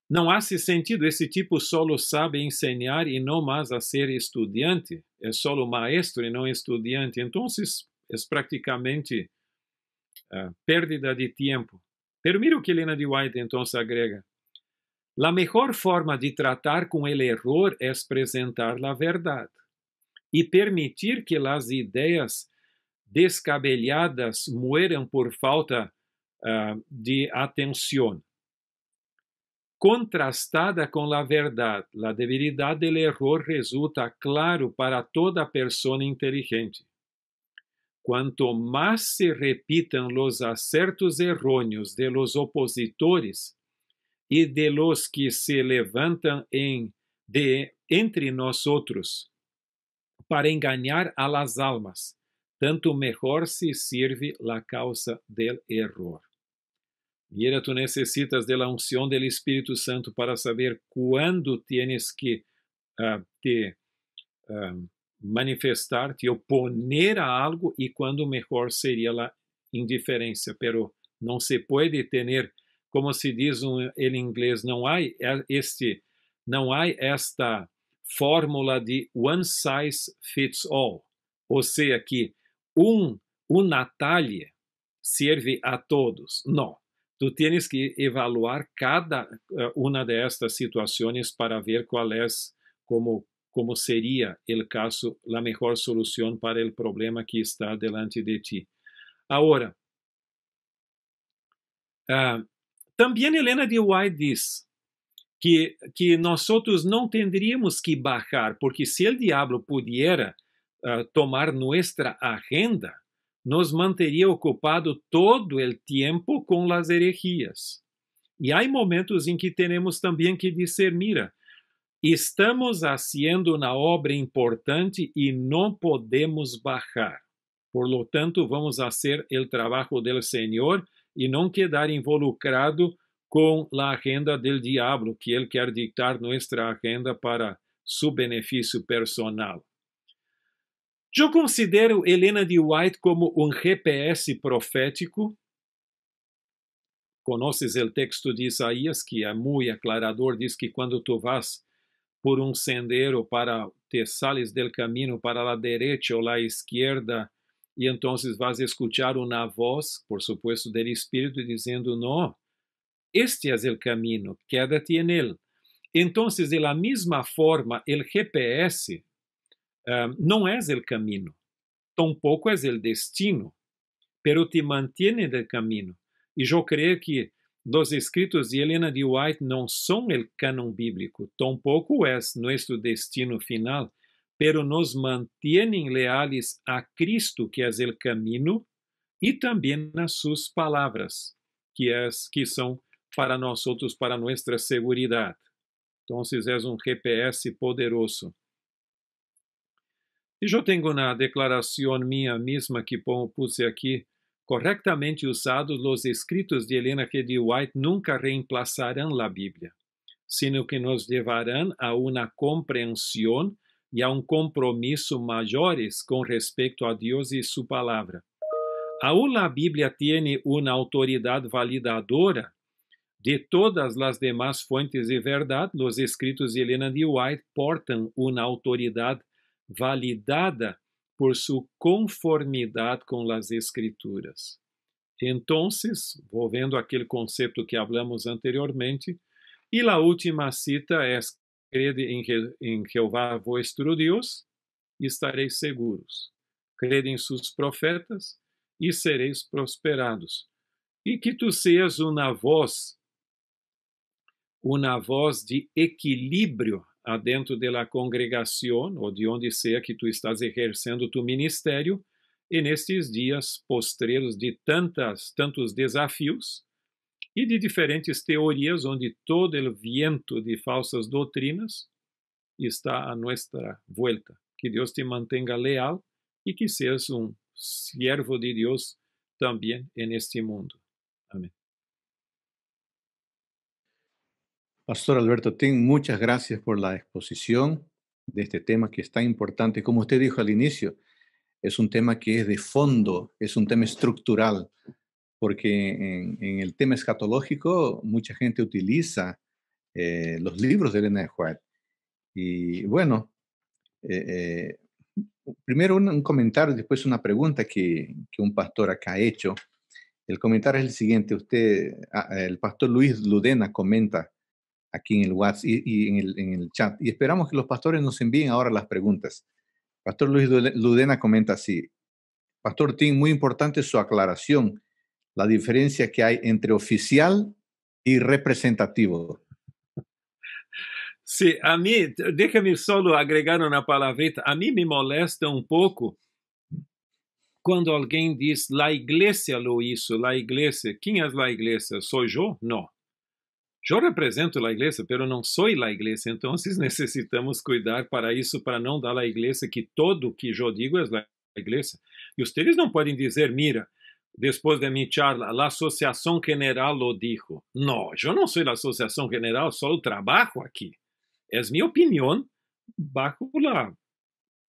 não hace sentido, esse tipo solo sabe enseñar e não mais a ser estudante, é solo maestro e não estudante, então é praticamente pérdida de tempo. Pero mira o que Helena de White então agrega: La mejor forma de tratar com el error é apresentar la verdade e permitir que las ideias descabeladas mueran por falta de atenção. Contrastada com la verdade, la debilidade del error resulta claro para toda persona inteligente. Quanto mais se repitam los acertos errôneos de los opositores e de los que se levantam entre nosotros para engañar a las almas, tanto mejor se sirve la causa del error. Mira, tu necessitas da unção do Espírito Santo para saber quando tienes que te manifestar, te oponer a algo e quando melhor seria a indiferença. Pero não se pode ter, como se diz em inglês, não há esta fórmula de one size fits all, ou seja, que uma talha serve a todos. Não. Tu tienes que evaluar cada uma destas situações para ver qual é, como seria o caso, a melhor solução para o problema que está delante de ti. Agora, também Helena de White diz que nós não tendríamos que bajar, porque se o diabo pudiera tomar nossa agenda, nos manteria ocupado todo o tempo com as herejias. E há momentos em que temos também que dizer, mira, estamos fazendo uma obra importante e não podemos bajar. Por lo tanto, vamos fazer o trabalho do Senhor e não quedar involucrado con la agenda del diablo, que él quiere dictar nuestra agenda para su beneficio personal. Yo considero Helena de White como un GPS profético. Conoces el texto de Isaías, que é muy aclarador, diz que quando tu vas por um sendero te sales del camino para la derecha ou la izquierda, e entonces vas a escuchar una voz, por supuesto, del Espírito dizendo, no, este es el camino, quédate en él. Entonces, de la misma forma, el GPS não é el camino, tampouco é el destino, pero te mantiene del camino. E eu creio que os escritos de Helena de White não são o canon bíblico, tampouco é nosso destino final, pero nos mantienen leales a Cristo, que é o caminho, e também a suas palavras, que são para nós outros, para nossa segurança. Então, é um GPS poderoso. E eu tenho uma declaração minha mesma que puse aqui. Correctamente usados, los escritos de Helena G. de White nunca reemplazarán la Biblia, sino que nos llevarán a una comprensión y a un compromiso mayores con respecto a Dios y su palabra. Aún la Biblia tiene una autoridad validadora de todas las demás fuentes de verdad. Los escritos de Helena de White portan una autoridad validada por su conformidad con las Escrituras. Entonces, volviendo a aquel concepto que hablamos anteriormente, y la última cita es, creed en Jehová vuestro Dios y estaréis seguros. Creed en sus profetas y seréis prosperados. Y que tú seas una voz de equilíbrio adentro da congregação ou de onde seja que tu estás exercendo tu ministério, e nestes dias postreiros de tantos desafios e de diferentes teorias, onde todo o viento de falsas doutrinas está a nossa volta. Que Deus te mantenha leal e que seas um siervo de Deus também neste mundo. Amém. Pastor Alberto Ting, muchas gracias por la exposición de este tema que es tan importante. Como usted dijo al inicio, es un tema que es de fondo, es un tema estructural, porque en el tema escatológico mucha gente utiliza los libros de Elena de White. Y bueno, primero un comentario, después una pregunta que un pastor acá ha hecho. El comentario es el siguiente. El pastor Luis Ludena comenta aquí en el WhatsApp y en el chat. Y esperamos que los pastores nos envíen ahora las preguntas. Pastor Luis Ludena comenta así. Pastor Ting, muy importante su aclaración. La diferencia que hay entre oficial y representativo. Sí, a mí, déjame solo agregar una palabrita. A mí me molesta un poco cuando alguien dice, la iglesia lo hizo, la iglesia. ¿Quién es la iglesia? ¿Soy yo? No. Eu represento a igreja, pero não sou a igreja, então necessitamos cuidar para isso, para não dar à igreja que todo o que eu digo é a igreja. E vocês não podem dizer, mira, depois de minha charla, a Associação General lo dijo. Não, eu não sou a Associação General, só trabalho aqui. É minha opinião bajo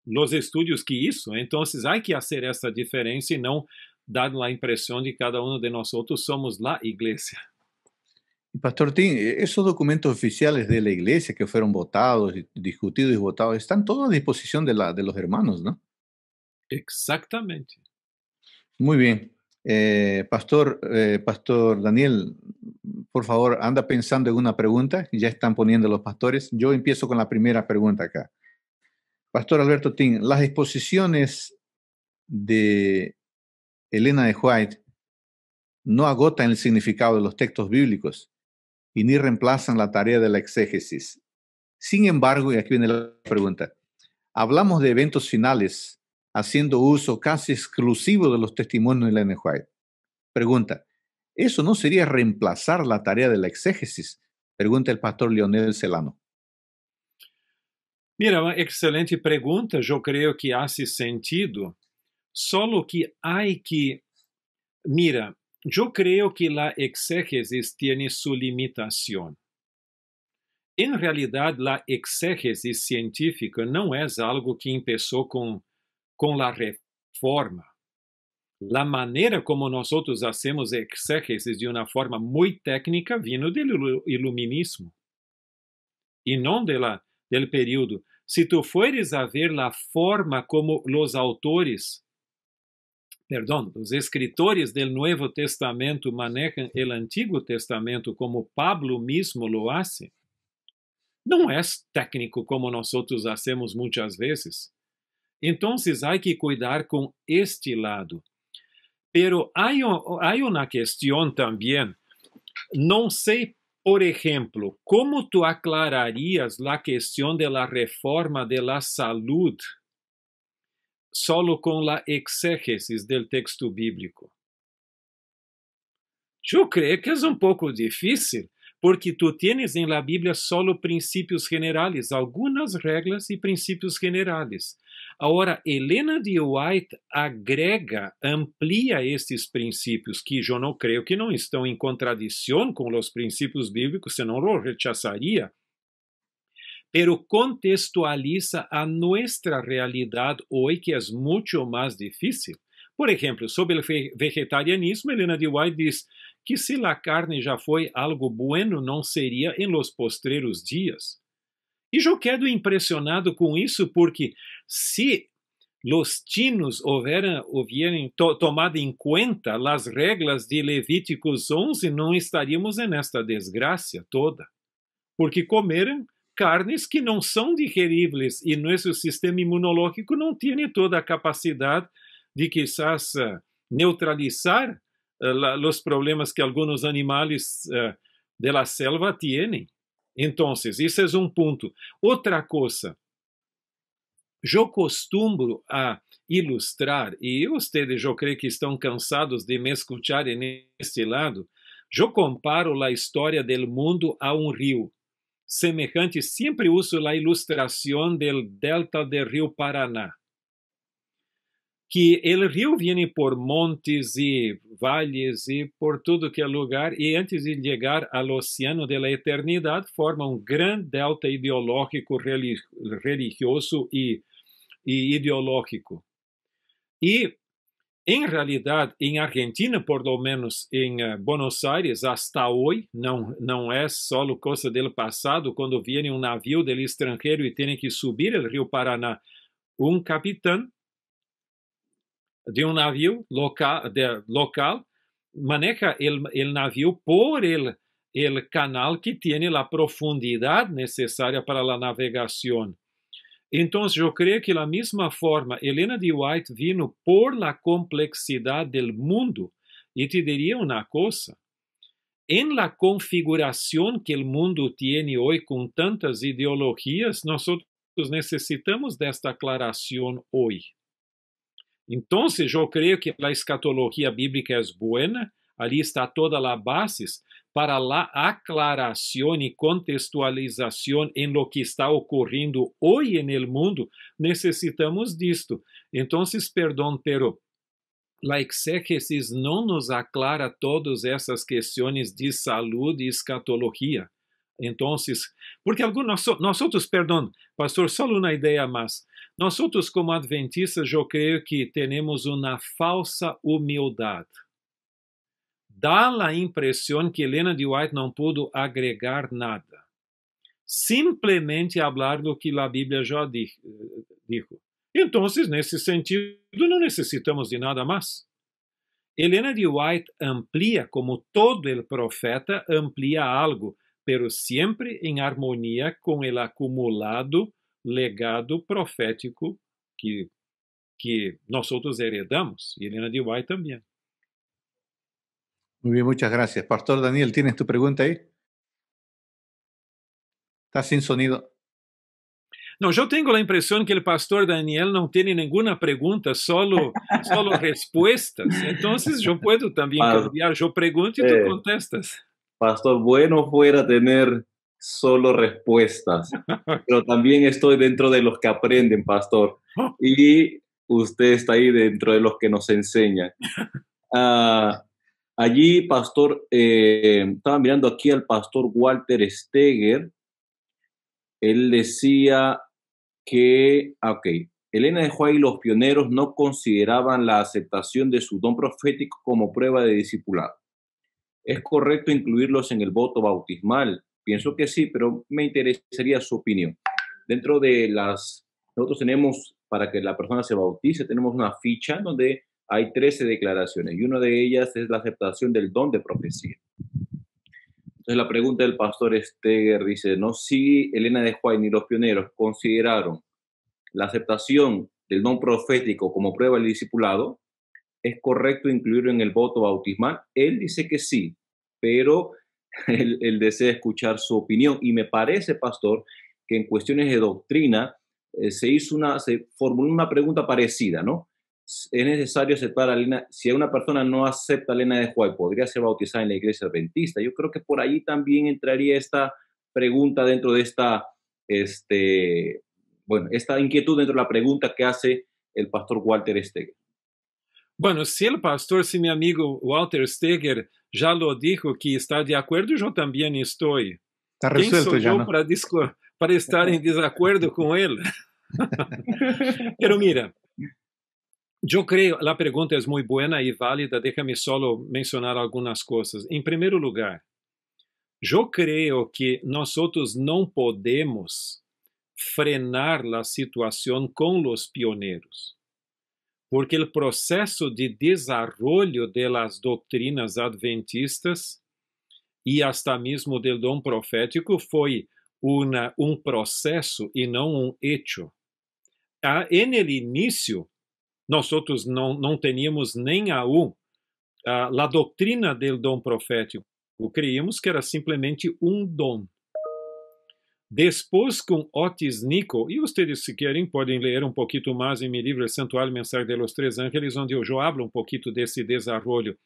os estudos que isso. Então, há que fazer essa diferença e não dar a impressão de que cada um de nós outros somos a igreja. Pastor Ting, esos documentos oficiales de la iglesia que fueron votados, discutidos y votados, están todos a disposición de los hermanos, ¿no? Exactamente. Muy bien. Pastor Daniel, por favor, anda pensando en una pregunta. Ya están poniendo los pastores. Yo empiezo con la primera pregunta acá. Pastor Alberto Ting, las exposiciones de Helena de White no agotan el significado de los textos bíblicos y ni reemplazan la tarea de la exégesis. Sin embargo, y aquí viene la pregunta, hablamos de eventos finales haciendo uso casi exclusivo de los testimonios de Elena White. Pregunta, ¿eso no sería reemplazar la tarea de la exégesis? Pregunta el pastor Leonel Celano. Mira, uma excelente pergunta. Eu creio que hace sentido. Só que há que... Mira, yo creo que la exégesis tiene su limitación. En realidad, la exégesis científica no es algo que empezó con la reforma. La manera como nosotros hacemos exégesis de una forma muy técnica vino del iluminismo y no del periodo. Si tú fueres a ver la forma como los escritores del Nuevo Testamento manejan el Antiguo Testamento como Pablo mismo lo hace, no es técnico como nosotros hacemos muchas veces. Entonces hay que cuidar con este lado. Pero hay una cuestión también. No sé, por ejemplo, cómo tú aclararías la cuestión de la reforma de la salud solo con la exégesis del texto bíblico. Yo creo que es un poco difícil, porque tú tienes en la Biblia solo principios generales, algunas reglas y principios generales. Ahora, Elena de White agrega, amplía estes princípios, que yo no creo que no están en contradicción con los principios bíblicos, senão lo rechazaría, pero contextualiza a nuestra realidad hoy, que es mucho más difícil. Por ejemplo, sobre el vegetarianismo, Elena de White diz que si la carne já foi algo bueno, não seria em los postreros dias. E eu quedo impressionado com isso, porque se los chinos hubieran tomado em conta as regras de Levíticos 11, não estaríamos nesta desgraça toda, porque comeram carnes que não são digeríveis e nosso sistema imunológico não tem toda a capacidade de quizás neutralizar los problemas que algunos animales de la selva tienen. Entonces, ese es un punto. Otra cosa, yo costumbro a ilustrar, y ustedes yo creo que están cansados de me escuchar en este lado, yo comparo la historia del mundo a un río. Semejante, siempre uso la ilustración del delta del río Paraná, que el río viene por montes y valles y por todo que lugar, y antes de llegar al océano de la eternidad forma un gran delta ideológico, religioso y ideológico. Y en realidad, en Argentina, por lo menos en Buenos Aires, hasta hoy, no es solo cosa del pasado, cuando viene un navío del extranjero y tiene que subir el río Paraná, un capitán de un navío local maneja el navío por el canal que tiene la profundidad necesaria para la navegación. Entonces, yo creo que la misma forma, Elena de White vino por la complejidad del mundo. Y te diría una cosa, en la configuración que el mundo tiene hoy con tantas ideologías, nosotros necesitamos de esta aclaración hoy. Entonces, yo creo que la escatología bíblica es buena, allí está toda la base para la aclaración y contextualización en lo que está ocurriendo hoy en el mundo. Necesitamos disto. Entonces, perdón, pero la exégesis no nos aclara todas esas cuestiones de salud y escatología. Entonces, porque nosotros, perdón, pastor, solo una idea más. Nosotros como adventistas, yo creo que tenemos una falsa humildad. Dá a impressão que Elena de White não pudo agregar nada. Simplesmente falar do que a Bíblia já dijo. Então, nesse sentido, não necessitamos de nada mais. Elena de White amplia, como todo el profeta, amplia algo, pero sempre em harmonia com o acumulado legado profético que nós heredamos. E Elena de White também. Muy bien, muchas gracias. Pastor Daniel, ¿tienes tu pregunta ahí? Está sin sonido. No, yo tengo la impresión que el pastor Daniel no tiene ninguna pregunta, solo respuestas. Entonces yo puedo también cambiar. Yo pregunto y tú contestas. Pastor, bueno fuera tener solo respuestas, pero también estoy dentro de los que aprenden, pastor. Y usted está ahí dentro de los que nos enseñan. Allí, pastor, estaba mirando aquí al pastor Walter Steger. Él decía que, ok, Elena de White y los pioneros no consideraban la aceptación de su don profético como prueba de discipulado. ¿Es correcto incluirlos en el voto bautismal? Pienso que sí, pero me interesaría su opinión. Dentro de nosotros tenemos, para que la persona se bautice, tenemos una ficha donde hay 13 declaraciones y una de ellas es la aceptación del don de profecía. Entonces la pregunta del pastor Steger dice, no si Elena de White ni los pioneros consideraron la aceptación del don profético como prueba del discipulado, ¿es correcto incluirlo en el voto bautismal? Él dice que sí, pero él desea escuchar su opinión. Y me parece, pastor, que en cuestiones de doctrina se formuló una pregunta parecida, ¿no? ¿Es necesario aceptar a Elena? Si una persona no acepta a Elena de White, ¿podría ser bautizada en la iglesia adventista? Yo creo que por ahí también entraría esta pregunta dentro de esta inquietud dentro de la pregunta que hace el pastor Walter Steger. Bueno, si mi amigo Walter Steger ya lo dijo que está de acuerdo, yo también estoy. Está resuelto. ¿Quién soy ya, yo ¿no? para estar en desacuerdo con él? Pero mira, yo creo, la pregunta es muy buena y válida, déjame solo mencionar algunas cosas. En primer lugar, yo creo que nosotros no podemos frenar la situación con los pioneros, porque el proceso de desarrollo de las doctrinas adventistas y hasta mismo del don profético fue un proceso y no un hecho. En el inicio, nosotros não teníamos nem aún la doutrina del dom profético. Creíamos que era simplesmente um dom. Depois, com Otis Nico, e vocês, se querem, podem ler um pouquinho mais em meu livro, El Santuário Mensagem de los Tres Ángeles, onde eu hablo um pouquinho desse desenvolvimento.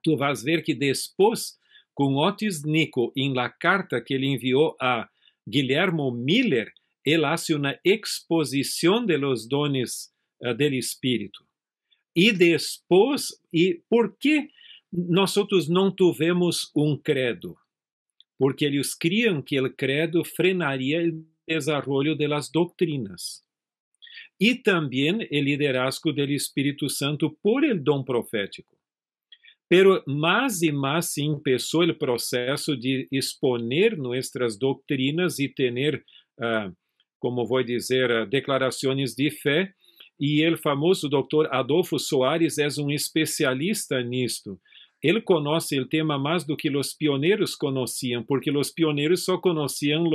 Tu vas ver que depois, com Otis Nico, em la carta que ele enviou a Guillermo Miller, ele hace uma exposição de los dones del Espírito. E depois, por que nós não tivemos um credo? Porque eles criam que o credo frenaria o desenvolvimento das doutrinas. E também o liderazgo do Espírito Santo por el dom profético. Pero mais e mais se começou o processo de exponer nossas doutrinas e ter, como vou dizer, declarações de fé. E o famoso Dr. Adolfo Soares é um especialista nisto. Ele conhece o tema mais do que os pioneiros conheciam, porque os pioneiros só conheciam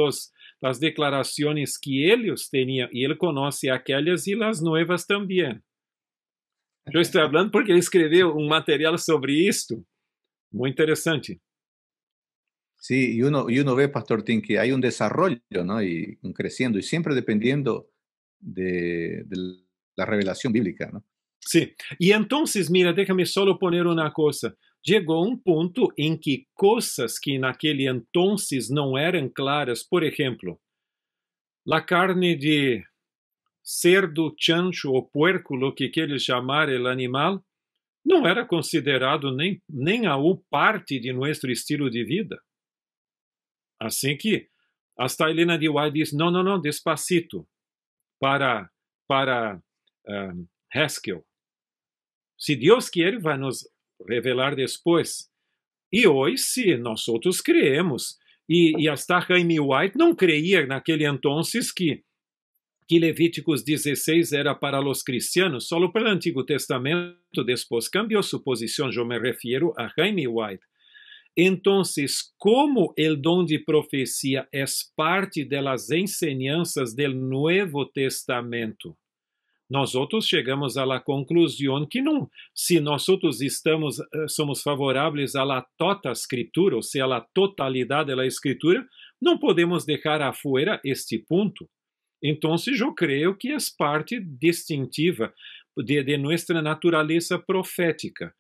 as declarações que eles tinham, e ele conhece aquelas e as novas também. Eu estou falando porque ele escreveu um material sobre isto. Muito interessante. Sí, y uno ve, Pastor Tim, que hay un desarrollo, ¿no? Y creciendo, y siempre dependiendo de la revelación bíblica, ¿no? Sí, y entonces, mira, déjame solo poner una cosa. Llegó un punto en que cosas que en aquel entonces no eran claras, por ejemplo, la carne de cerdo, chancho o puerco, lo que quieres llamar el animal, no era considerado nem aún parte de nuestro estilo de vida. Assim que, hasta Elena de White diz, não, despacito, para Haskell. Se Deus quer, vai nos revelar depois. E hoje, se nós outros creemos, e hasta Jaime White não creia naquele entonces que Levíticos 16 era para os cristianos, só para o Antigo Testamento, depois cambiou sua posição, eu me refiro a Jaime White. Entonces, como o dom de profecia é parte das enseñanzas do Novo Testamento, nós outros chegamos à conclusão que não, se nós outros somos favoráveis à tota escritura, ou seja, à totalidade da escritura, não podemos deixar afuera este ponto. Então, eu creio que é parte distintiva de nossa natureza profética.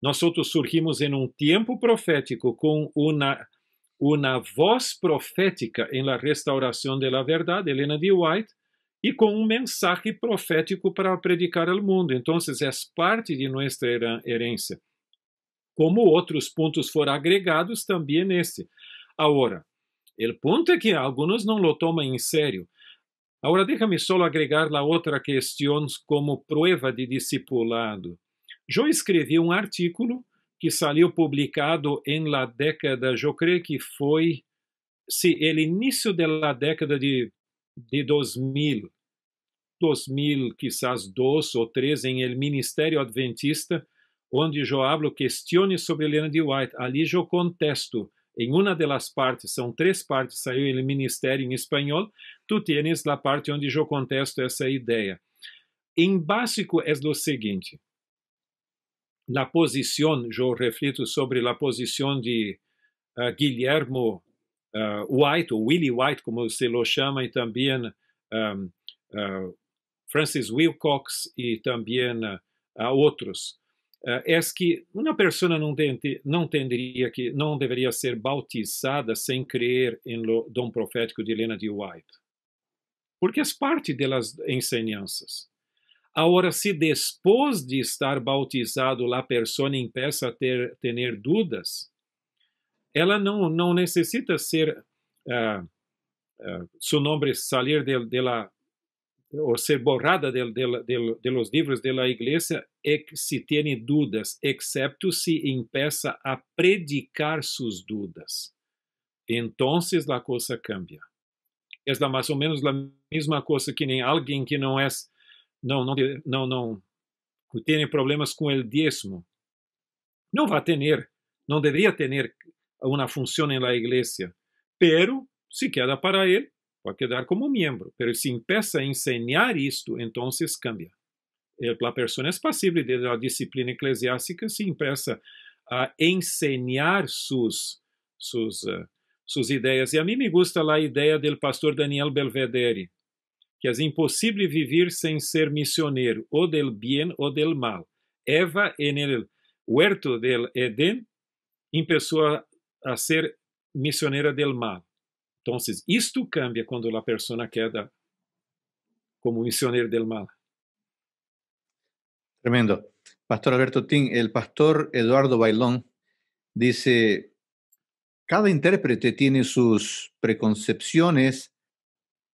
Nós outros surgimos em um tempo profético com uma voz profética em la restauração da verdade, Elena de White, e com um mensagem profético para predicar ao mundo. Então, é parte de nossa herência. como outros pontos foram agregados também neste. Agora, o ponto é que alguns não lo tomam em sério. Agora, déjame só agregar a outra questão como prova de discipulado. Eu escrevi um artículo que saiu publicado em la década, eu creio que foi, sí, o início da década de 2000, quizás 2 ou 3, em el Ministério Adventista, onde eu hablo questões sobre Ellen G. White. Ali eu contesto, em uma das partes, são 3 partes, saiu em Ministério em espanhol, tu tienes a parte onde eu contesto essa ideia. Em básico é o seguinte, a posição, eu reflito sobre a posição de Guillermo White, ou Willie White, como se lo chama, e também Francis Wilcox e também outros. É que uma pessoa não deveria ser bautizada sem crer em lo dom profético de Ellen G. White, porque é parte das enseñanças. Agora, se depois de estar bautizado a pessoa começa a ter dúvidas, ela não necessita ser seu nome sair ou ser borrada de los livros da igreja se tem dúvidas, excepto se começa a predicar suas dúvidas. Então, a coisa cambia. É mais ou menos a mesma coisa que nem alguém que não tem problemas com o dízimo. Não deveria ter uma função na igreja, pero se queda para ele, pode quedar como membro, pero se empieza a enseñar isto, então cambia. A pessoa é passível da disciplina eclesiástica se empieza a enseñar suas ideias. E a mim me gusta a ideia do pastor Daniel Belvedere, que é impossível viver sem ser missioneiro, ou del bien ou del mal. Eva, en el huerto del Edén, começou a ser missioneira del mal. Então, isto cambia quando a pessoa queda como misioneiro del mal. Tremendo. Pastor Alberto Tin, el pastor Eduardo Bailón dice, cada intérprete tiene sus preconcepciones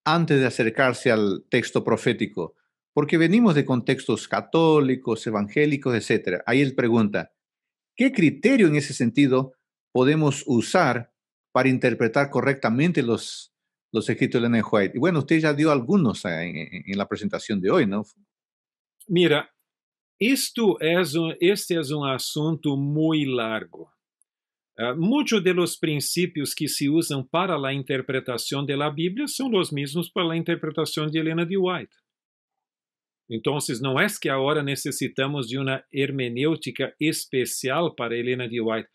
antes de acercarse al texto profético, porque venimos de contextos católicos, evangélicos, etc. Ahí él pregunta, ¿qué criterio en ese sentido podemos usar para interpretar correctamente los escritos de Ellen G. White? Y bueno, usted ya dio algunos en la presentación de hoy, ¿no? Mira, este es un asunto muy largo. Muchos de los principios que se usan para la interpretación de la Biblia son los mismos para la interpretación de Ellen G. White. Entonces, no es que ahora necesitamos de una hermenéutica especial para Ellen G. White.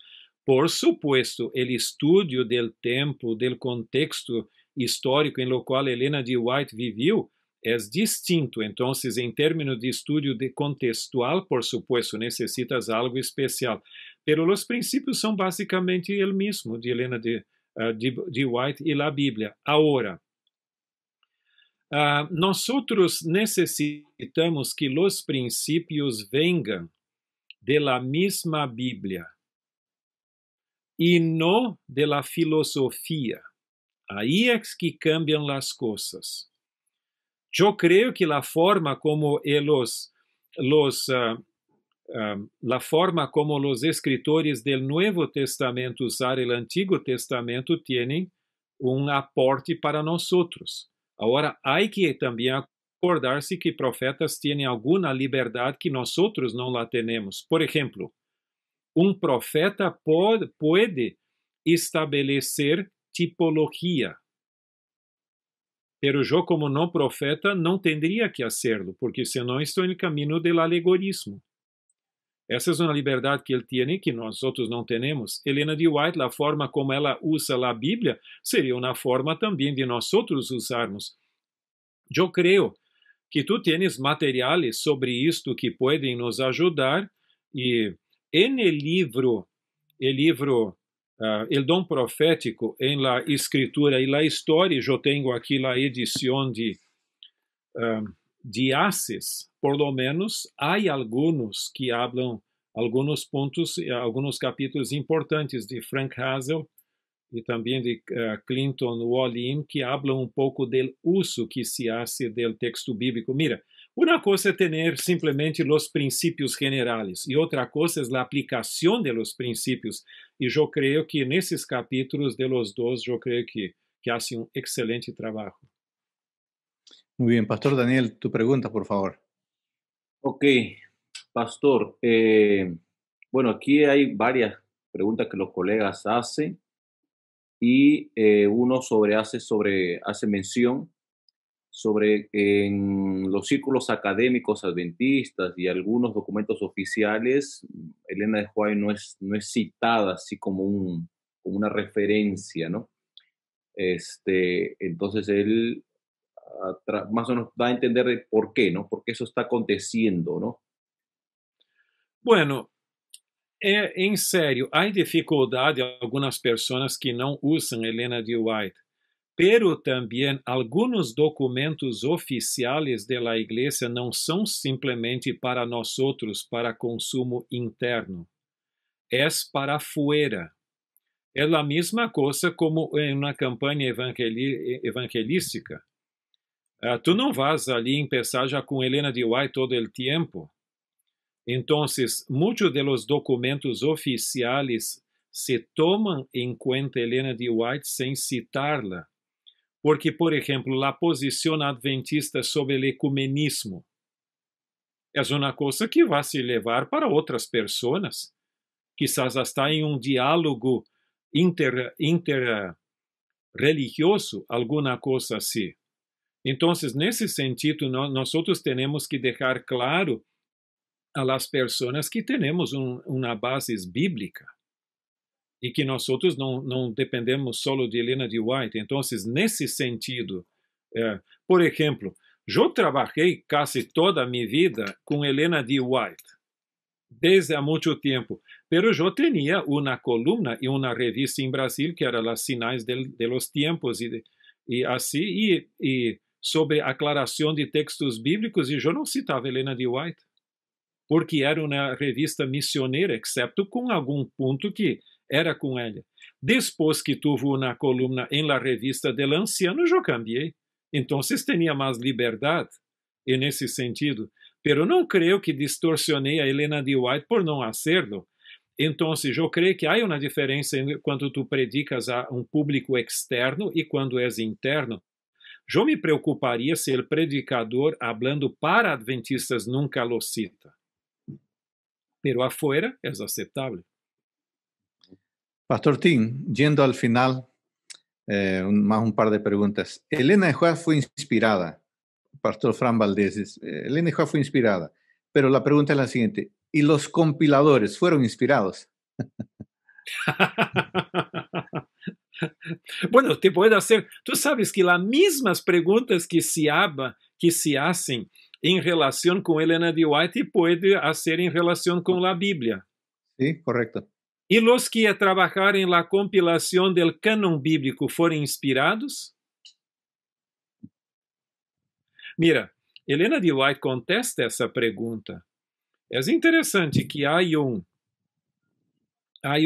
Por supuesto, el estudio del tiempo, del contexto histórico en lo cual Ellen G. White vivió, es distinto. Entonces, en términos de estudio contextual, por supuesto, necesitas algo especial. Pero los principios son básicamente el mismo de Ellen G. White y la Biblia. Ahora, nosotros necesitamos que los principios vengan de la misma Biblia y no de la filosofía. Ahí es que cambian las cosas. Yo creo que la forma como los escritores del Nuevo Testamento usaron el Antiguo Testamento tienen un aporte para nosotros. Ahora, hay que también acordarse que profetas tienen alguna libertad que nosotros no la tenemos. Por ejemplo, un profeta puede establecer tipología. Pero yo como no profeta no tendría que hacerlo, porque senão estoy en el camino del alegorismo. Essa é uma liberdade que ele tem que nós outros não temos. Ellen G. White, a forma como ela usa a Bíblia, seria uma forma também de nós outros usarmos. Eu creio que tu tens materiais sobre isto que podem nos ajudar, e no livro El Dom Profético, em la escritura e la história, eu tenho aqui a edição de Aces, por lo menos, há alguns que hablam algunos puntos, algunos capítulos importantes de Frank Hazel e também de Clinton Wallin, que hablam um pouco do uso que se hace do texto bíblico. Mira, uma coisa é ter simplesmente os princípios generais e outra coisa é a aplicação de los princípios. E eu creio que nesses capítulos de los dois, eu creio que hacen um excelente trabalho. Muy bien, Pastor Daniel, tu pregunta, por favor. Ok, Pastor. Bueno, aquí hay varias preguntas que los colegas hacen y uno hace mención sobre en los círculos académicos adventistas y algunos documentos oficiales, Elena de White no es citada así como una referencia, ¿no? Entonces él más o menos da a entender de por qué, ¿no? Por qué eso está aconteciendo, ¿no? Bueno, em sério, há dificuldade algumas pessoas que não usam Elena de White, pero também alguns documentos oficiais da igreja não são simplesmente para nós outros, para consumo interno. É para fora. É a mesma coisa como em uma campanha evangelística. Tu não vas ali empezar já com Elena de White todo o tempo. Então, muitos dos documentos oficiais se tomam em conta Elena de White sem citar-la. Porque, por exemplo, a posição adventista sobre o ecumenismo é uma coisa que vai se levar para outras pessoas, quizás hasta em diálogo interreligioso, alguma coisa assim. Então, nesse sentido, nós temos que deixar claro a las pessoas que temos uma base bíblica e que nós não dependemos só de Elena de White. Então, nesse sentido, por exemplo, eu trabalhei quase toda a minha vida com Elena de White, desde há muito tempo, pero eu tinha uma coluna e uma revista em Brasil que era Las Sinais de los Tiempos e assim, e sobre aclaração de textos bíblicos, e eu não citava Elena de White, porque era uma revista missioneira, exceto com algum ponto que era com ela. Depois que tive uma coluna em la revista del anciano, eu cambiei. Então, tinha mais liberdade, e nesse sentido. Pero não creio que distorcionei a Elena de White por não hacerlo. Então, eu creio que há uma diferença quando tu predicas a um público externo e quando és interno. Eu me preocuparia se o predicador, hablando para adventistas, nunca lo cita. Pero afuera es aceptable. Pastor Tim, yendo al final, más un par de preguntas. Elena de White fue inspirada, Pastor Fran Valdés, Elena de White fue inspirada, pero la pregunta es la siguiente, ¿y los compiladores fueron inspirados? Bueno, te puedo hacer, tú sabes que las mismas preguntas que se hacen en relación con Elena de White puede hacer en relación con la Biblia. Sí, correcto. ¿Y los que trabajaron en la compilación del canon bíblico fueron inspirados? Mira, Elena de White contesta essa pergunta. É interessante que há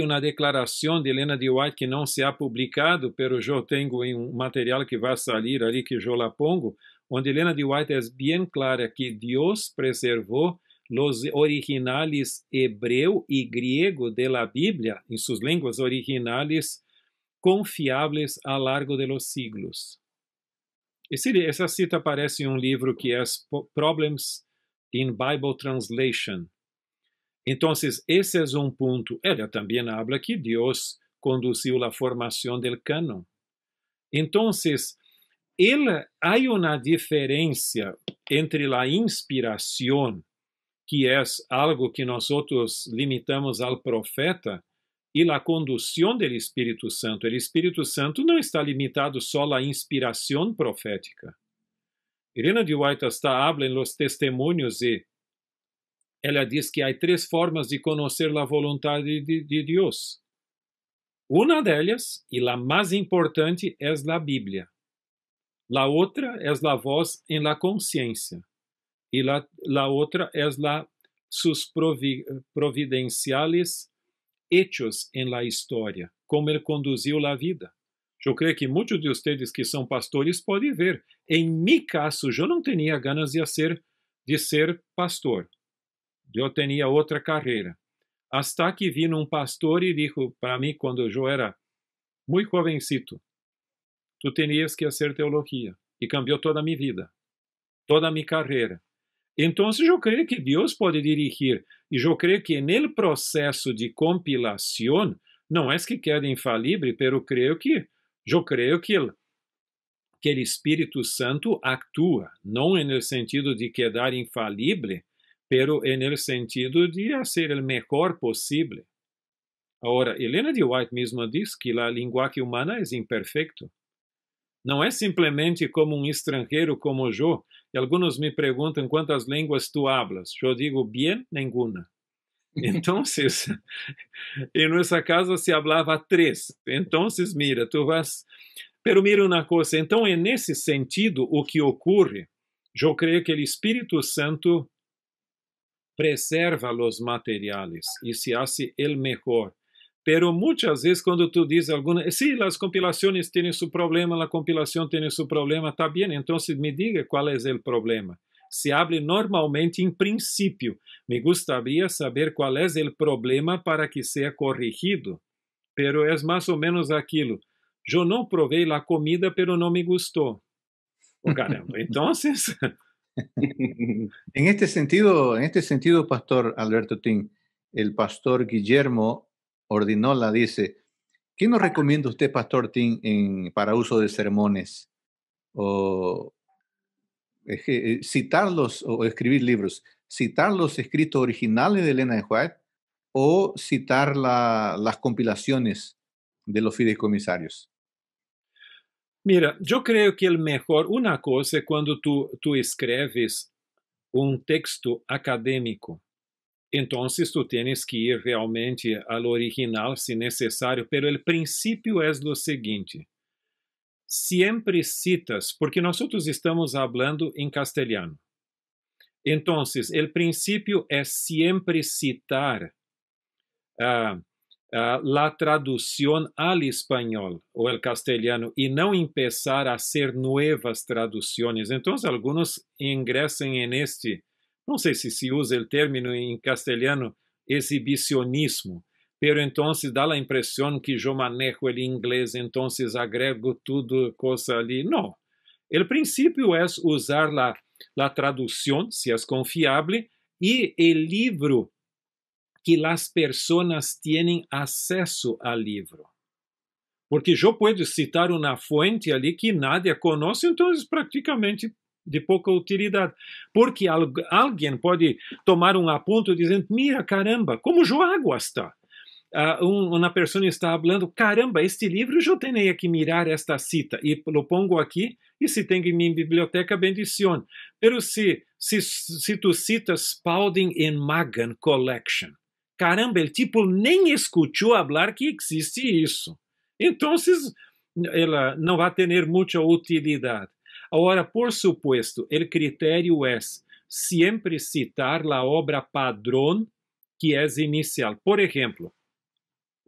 uma declaração de Elena de White que não se ha publicado, pero eu tenho em um material que vai sair ali que eu la pongo, onde Elena de White é bem clara que Deus preservou os originais hebreu e griego de la Bíblia, em suas línguas originais, confiáveis ao largo de los siglos. Essa cita aparece em um livro que é Problems in Bible Translation. Então, esse é um ponto. Ela também habla que Deus conduziu a formação do cânon. Então, há uma diferença entre a inspiração, que é algo que nós limitamos ao profeta, e a condução do Espírito Santo. O Espírito Santo não está limitado só à inspiração profética. Elena de White habla em los testemunhos e ela diz que há 3 formas de conhecer a vontade de Deus. Uma delas, e a mais importante, é a Bíblia. A outra é a voz em la consciência. E a outra é a sus providenciales hechos en la historia, como Él conduziu la vida. Eu creio que muitos de vocês que são pastores podem ver. Em meu caso, eu não tinha ganas de ser pastor. Eu tinha outra carreira. Hasta que vino um pastor e disse para mim, quando eu era muito jovencito, tu tenias que fazer teologia. E cambiou toda a minha vida, toda a minha carreira. Então, eu creio que Deus pode dirigir. E eu creio que no processo de compilação, não é que quede infalível, mas eu creio que o Espírito Santo atua, não no sentido de quedar infalível, pero no sentido de fazer o melhor possível. Agora, Helena de White mesma diz que a linguagem humana é imperfeita. Não é simplesmente como um estrangeiro como eu. E alguns me perguntam quantas línguas tu hablas. Eu digo, bien, nenhuma. Então, em nossa casa se falava 3. Então, mira, tu vas... Pero mira uma coisa. Então, é nesse sentido o que ocorre. Eu creio que o Espírito Santo preserva os materiais e se hace el mejor. Pero muitas vezes quando tu diz alguma, sí, as compilações têm seu problema, a compilação tem seu problema, está bem, então me diga qual é o problema. Se hable normalmente em princípio. Me gostaria saber qual é o problema para que seja corrigido. Pero é mais ou menos aquilo. Eu não provei a comida, pero não me gostou. Oh, caramba, então... En este sentido, Pastor Alberto Tin, el pastor Guillermo Ordinola dice, ¿qué nos recomienda usted, Pastor Tin, para uso de sermones? O citarlos o escribir libros, citar los escritos originales de Elena de White o citar las compilaciones de los fideicomisarios. Mira, eu creio que uma coisa é quando tu escreves um texto acadêmico. Então, tu tens que ir realmente ao original, se necessário, pero o princípio é o seguinte. Sempre citas, porque nós estamos falando em castelhano. Então, o princípio é sempre citar la traducción al español o el castellano y no empezar a hacer nuevas traducciones. Entonces, algunos ingresan en no sé si se usa el término en castellano, exhibicionismo, pero entonces da la impresión que yo manejo el inglés, entonces agrego todo cosa ali. No. El principio es usar la traducción, si es confiable, y el libro que as pessoas têm acesso ao livro. Porque eu posso citar uma fonte ali que nadie conhece, então é praticamente de pouca utilidade. Porque alguém pode tomar um aponto dizendo, mira, caramba, como eu hago hasta? Uma pessoa está falando, caramba, este livro eu tenho que mirar esta cita, e lo pongo aqui, e se tem em minha biblioteca, bendição. Pero se tu citas Spalding and Magan Collection, caramba, o tipo nem escutou falar que existe isso. Então, ela não vai ter muita utilidade. Agora, por supuesto, o critério é sempre citar a obra padrão que é inicial. Por exemplo,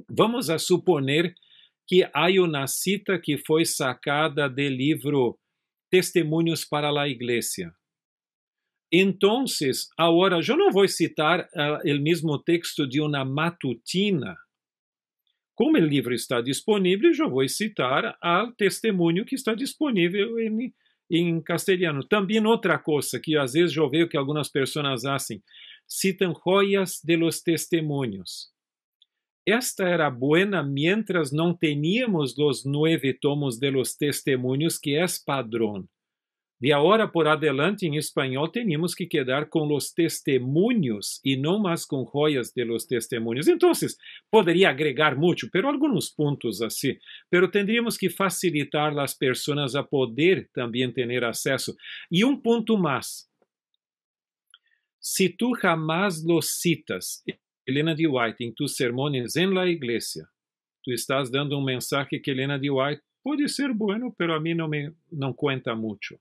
vamos a suponer que há uma cita que foi sacada do livro Testemunhos para a Igreja. Então, agora, eu não vou citar o mesmo texto de uma matutina. Como o livro está disponível, eu vou citar o testemunho que está disponível em castelhano. Também outra coisa que às vezes eu vejo que algumas pessoas fazem, citam joias de los testemunhos. Esta era buena mientras não teníamos os 9 tomos de los testemunhos, que é padrão. De agora por adelante, em espanhol, temos que quedar com os testemunhos e não mais com joias de los testemunhos. Então, poderia agregar muito, pero alguns pontos assim. Pero tendríamos que facilitar as pessoas a poder também ter acesso. E um ponto mais. Se tu jamás los citas, Elena de White, em tus sermones en la iglesia, tu estás dando um mensaje que Elena de White pode ser bueno, pero a mim não conta muito.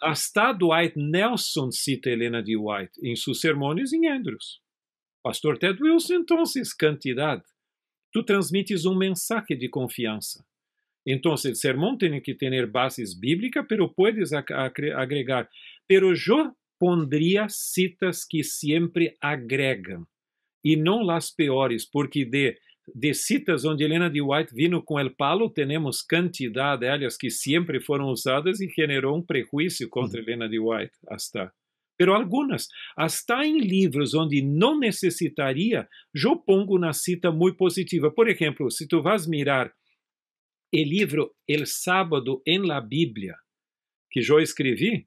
hasta Dwight Nelson cita Helena de White em sus sermones em Andrews. Pastor Ted Wilson, entonces, cantidad. Tú transmites un mensaje de confianza. Entonces, el sermón tiene que tener bases bíblicas, pero puedes agregar. Pero yo pondría citas que siempre agregan, y no las peores, porque de citas donde Helena de White vino con el palo, tenemos cantidad de ellas que siempre fueron usadas y generó un prejuicio contra Helena de White hasta. Pero algunas, hasta en libros donde no necesitaría, yo pongo una cita muy positiva. Por ejemplo, si tú vas a mirar el libro El Sábado en la Biblia, que yo escribí,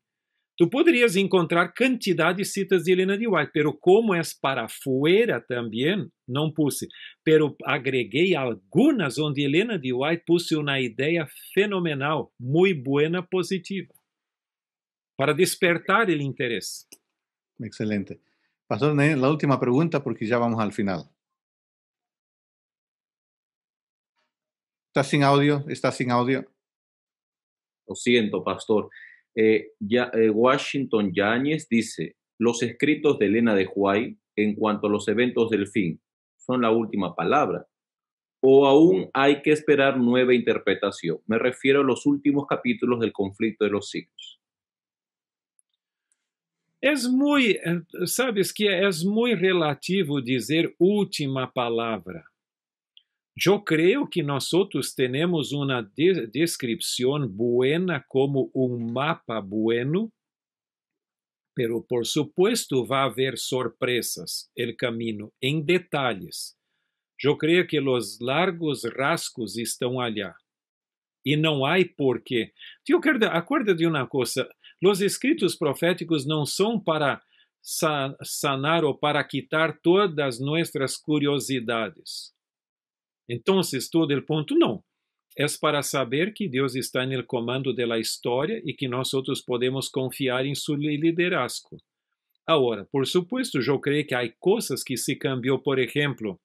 tú podrías encontrar cantidad de citas de Helena de White, pero como es para afuera también, no puse. Pero agregué algunas donde Helena de White puse una idea fenomenal, muy buena, positiva, para despertar el interés. Excelente. Pastor Daniel, la última pregunta porque ya vamos al final. ¿Estás sin audio? ¿Estás sin audio? Lo siento, pastor. Washington Yáñez dice, los escritos de Elena de White en cuanto a los eventos del fin son la última palabra, o aún hay que esperar nueva interpretación. Me refiero a los últimos capítulos del conflicto de los siglos. Es muy, sabes que es muy relativo dizer última palavra. Yo creo que nosotros tenemos una descripción buena como un mapa bueno, pero por supuesto va a haber sorpresas el camino en detalles. Yo creo que los largos rasgos estão allá. E não há porquê. Acorda de uma coisa, os escritos proféticos não são para sanar ou para quitar todas nossas curiosidades. Então, todo o ponto não. É para saber que Deus está no comando da história e que nós outros podemos confiar em seu liderazgo. Agora, por supuesto, eu creio que há coisas que se cambiou, por exemplo,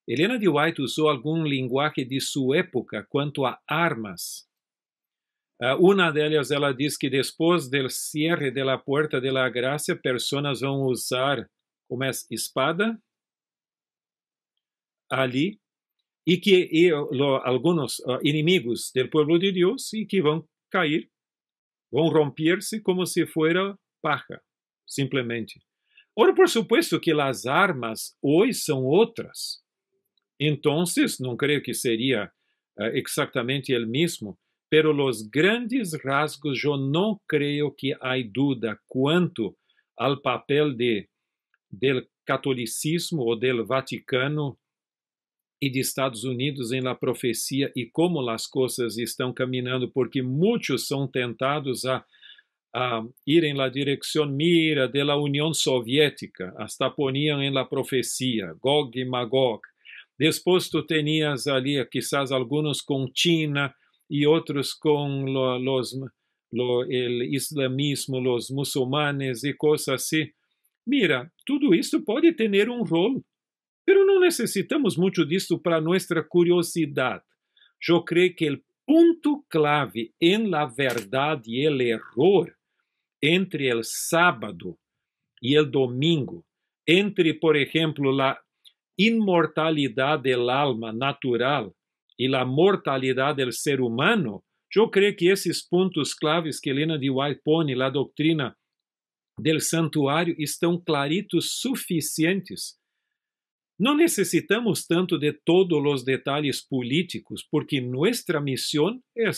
Helena de White usou algum linguagem de sua época quanto a armas. Uma delas, ela diz que depois do cierre da porta da graça, pessoas vão usar como é, espada ali e que alguns inimigos do povo de Deus e que vão cair, vão romper-se como se fuera paja, simplesmente. Ora, por supuesto que as armas hoje são outras. Então, não creio que seria exatamente o mesmo, pero os grandes rasgos, eu não creio que há dúvida quanto ao papel do catolicismo ou do Vaticano e de Estados Unidos em la profecia e como as coisas estão caminhando, porque muitos são tentados a ir em la direção mira de la União Soviética, hasta poniam em la profecia, Gog e Magog. Depois tu tenias ali, quizás alguns com China e outros com o islamismo, os muçulmanes e coisas assim. Mira, tudo isso pode ter um rol, mas não necessitamos muito disso para nossa curiosidade. Eu creio que o ponto clave em la verdade e el error entre el sábado e el domingo, entre, por exemplo, la inmortalidade del alma natural e la mortalidade del ser humano, eu creio que esses pontos claves que Helena de White põe na doutrina del santuário estão claritos suficientes. Não necessitamos tanto de todos os detalhes políticos, porque nossa missão é,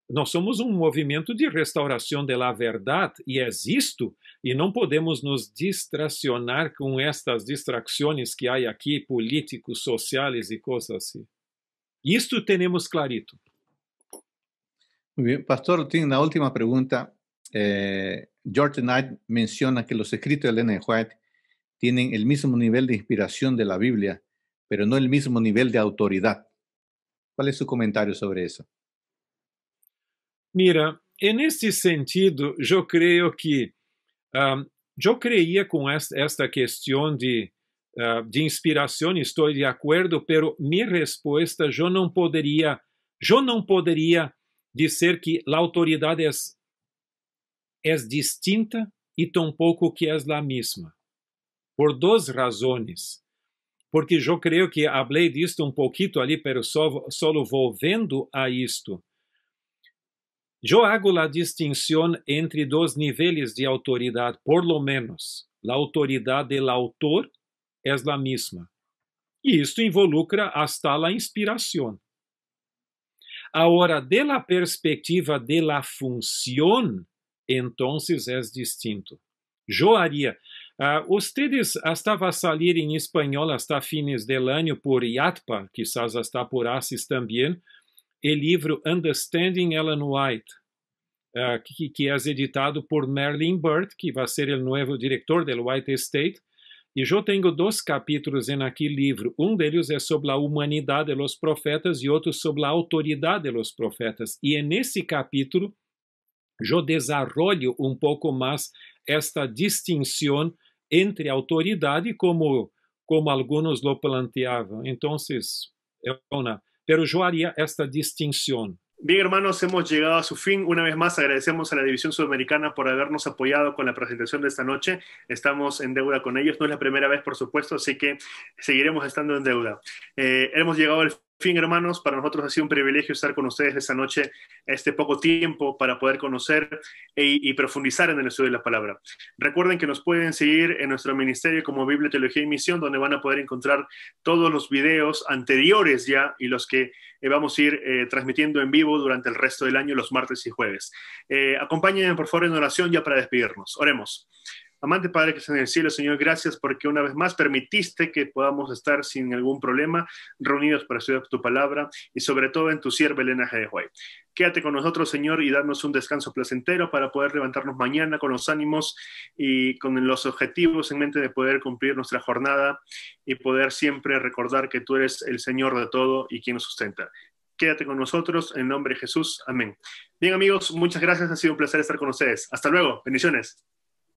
nós somos um movimento de restauração da verdade, e é isto, e não podemos nos distracionar com estas distrações que há aqui, políticos, sociais e coisas assim. Isto temos clarito. Muy bien, Pastor, tengo una última pregunta. George Knight menciona que los escritos de Elena de White tienen el mismo nivel de inspiración de la Biblia, pero no el mismo nivel de autoridad. ¿Cuál es su comentario sobre eso? Mira, en este sentido, yo creo que yo creía con esta cuestión de inspiración, estoy de acuerdo, pero mi respuesta, yo no podría decir que la autoridad es es distinta y tampoco que es la misma. Por dos razones. Porque yo creo que hablé de esto un poquito ali, pero solo volviendo a esto. Yo hago la distinción entre dos niveles de autoridad, por lo menos. La autoridad del autor es la misma. Y esto involucra hasta la inspiración. Ahora, de la perspectiva de la función, entonces es distinto. Yo haría... ustedes hasta va a salir en español hasta fines del año por IATPA, quizás hasta por ACIS también, el libro Understanding Ellen White, que es editado por Merlin Burt, que va a ser el nuevo director del White Estate. E eu tenho 2 capítulos naquele livro. Um deles é sobre a humanidade dos profetas e outro sobre a autoridade dos profetas. E nesse capítulo, eu desenvolvo um pouco mais esta distinção entre autoridade, como alguns lo planteavam. Então, pero eu haria esta distinção. Bien, hermanos, hemos llegado a su fin. Una vez más, agradecemos a la División Sudamericana por habernos apoyado con la presentación de esta noche. Estamos en deuda con ellos. No es la primera vez, por supuesto, así que seguiremos estando en deuda. Hemos llegado al fin, hermanos. Para nosotros ha sido un privilegio estar con ustedes esta noche, este poco tiempo para poder conocer y profundizar en el estudio de la palabra. Recuerden que nos pueden seguir en nuestro ministerio como Biblia, Teología y Misión, donde van a poder encontrar todos los videos anteriores ya y los que vamos a ir transmitiendo en vivo durante el resto del año, los martes y jueves. Acompáñenme, por favor, en oración ya para despedirnos. Oremos. Amante Padre que está en el cielo, Señor, gracias porque una vez más permitiste que podamos estar sin algún problema reunidos para estudiar tu palabra y sobre todo en tu sierva Elena G. de White. Quédate con nosotros, Señor, y darnos un descanso placentero para poder levantarnos mañana con los ánimos y con los objetivos en mente de poder cumplir nuestra jornada y poder siempre recordar que tú eres el Señor de todo y quien nos sustenta. Quédate con nosotros, en nombre de Jesús. Amén. Bien, amigos, muchas gracias. Ha sido un placer estar con ustedes. Hasta luego. Bendiciones.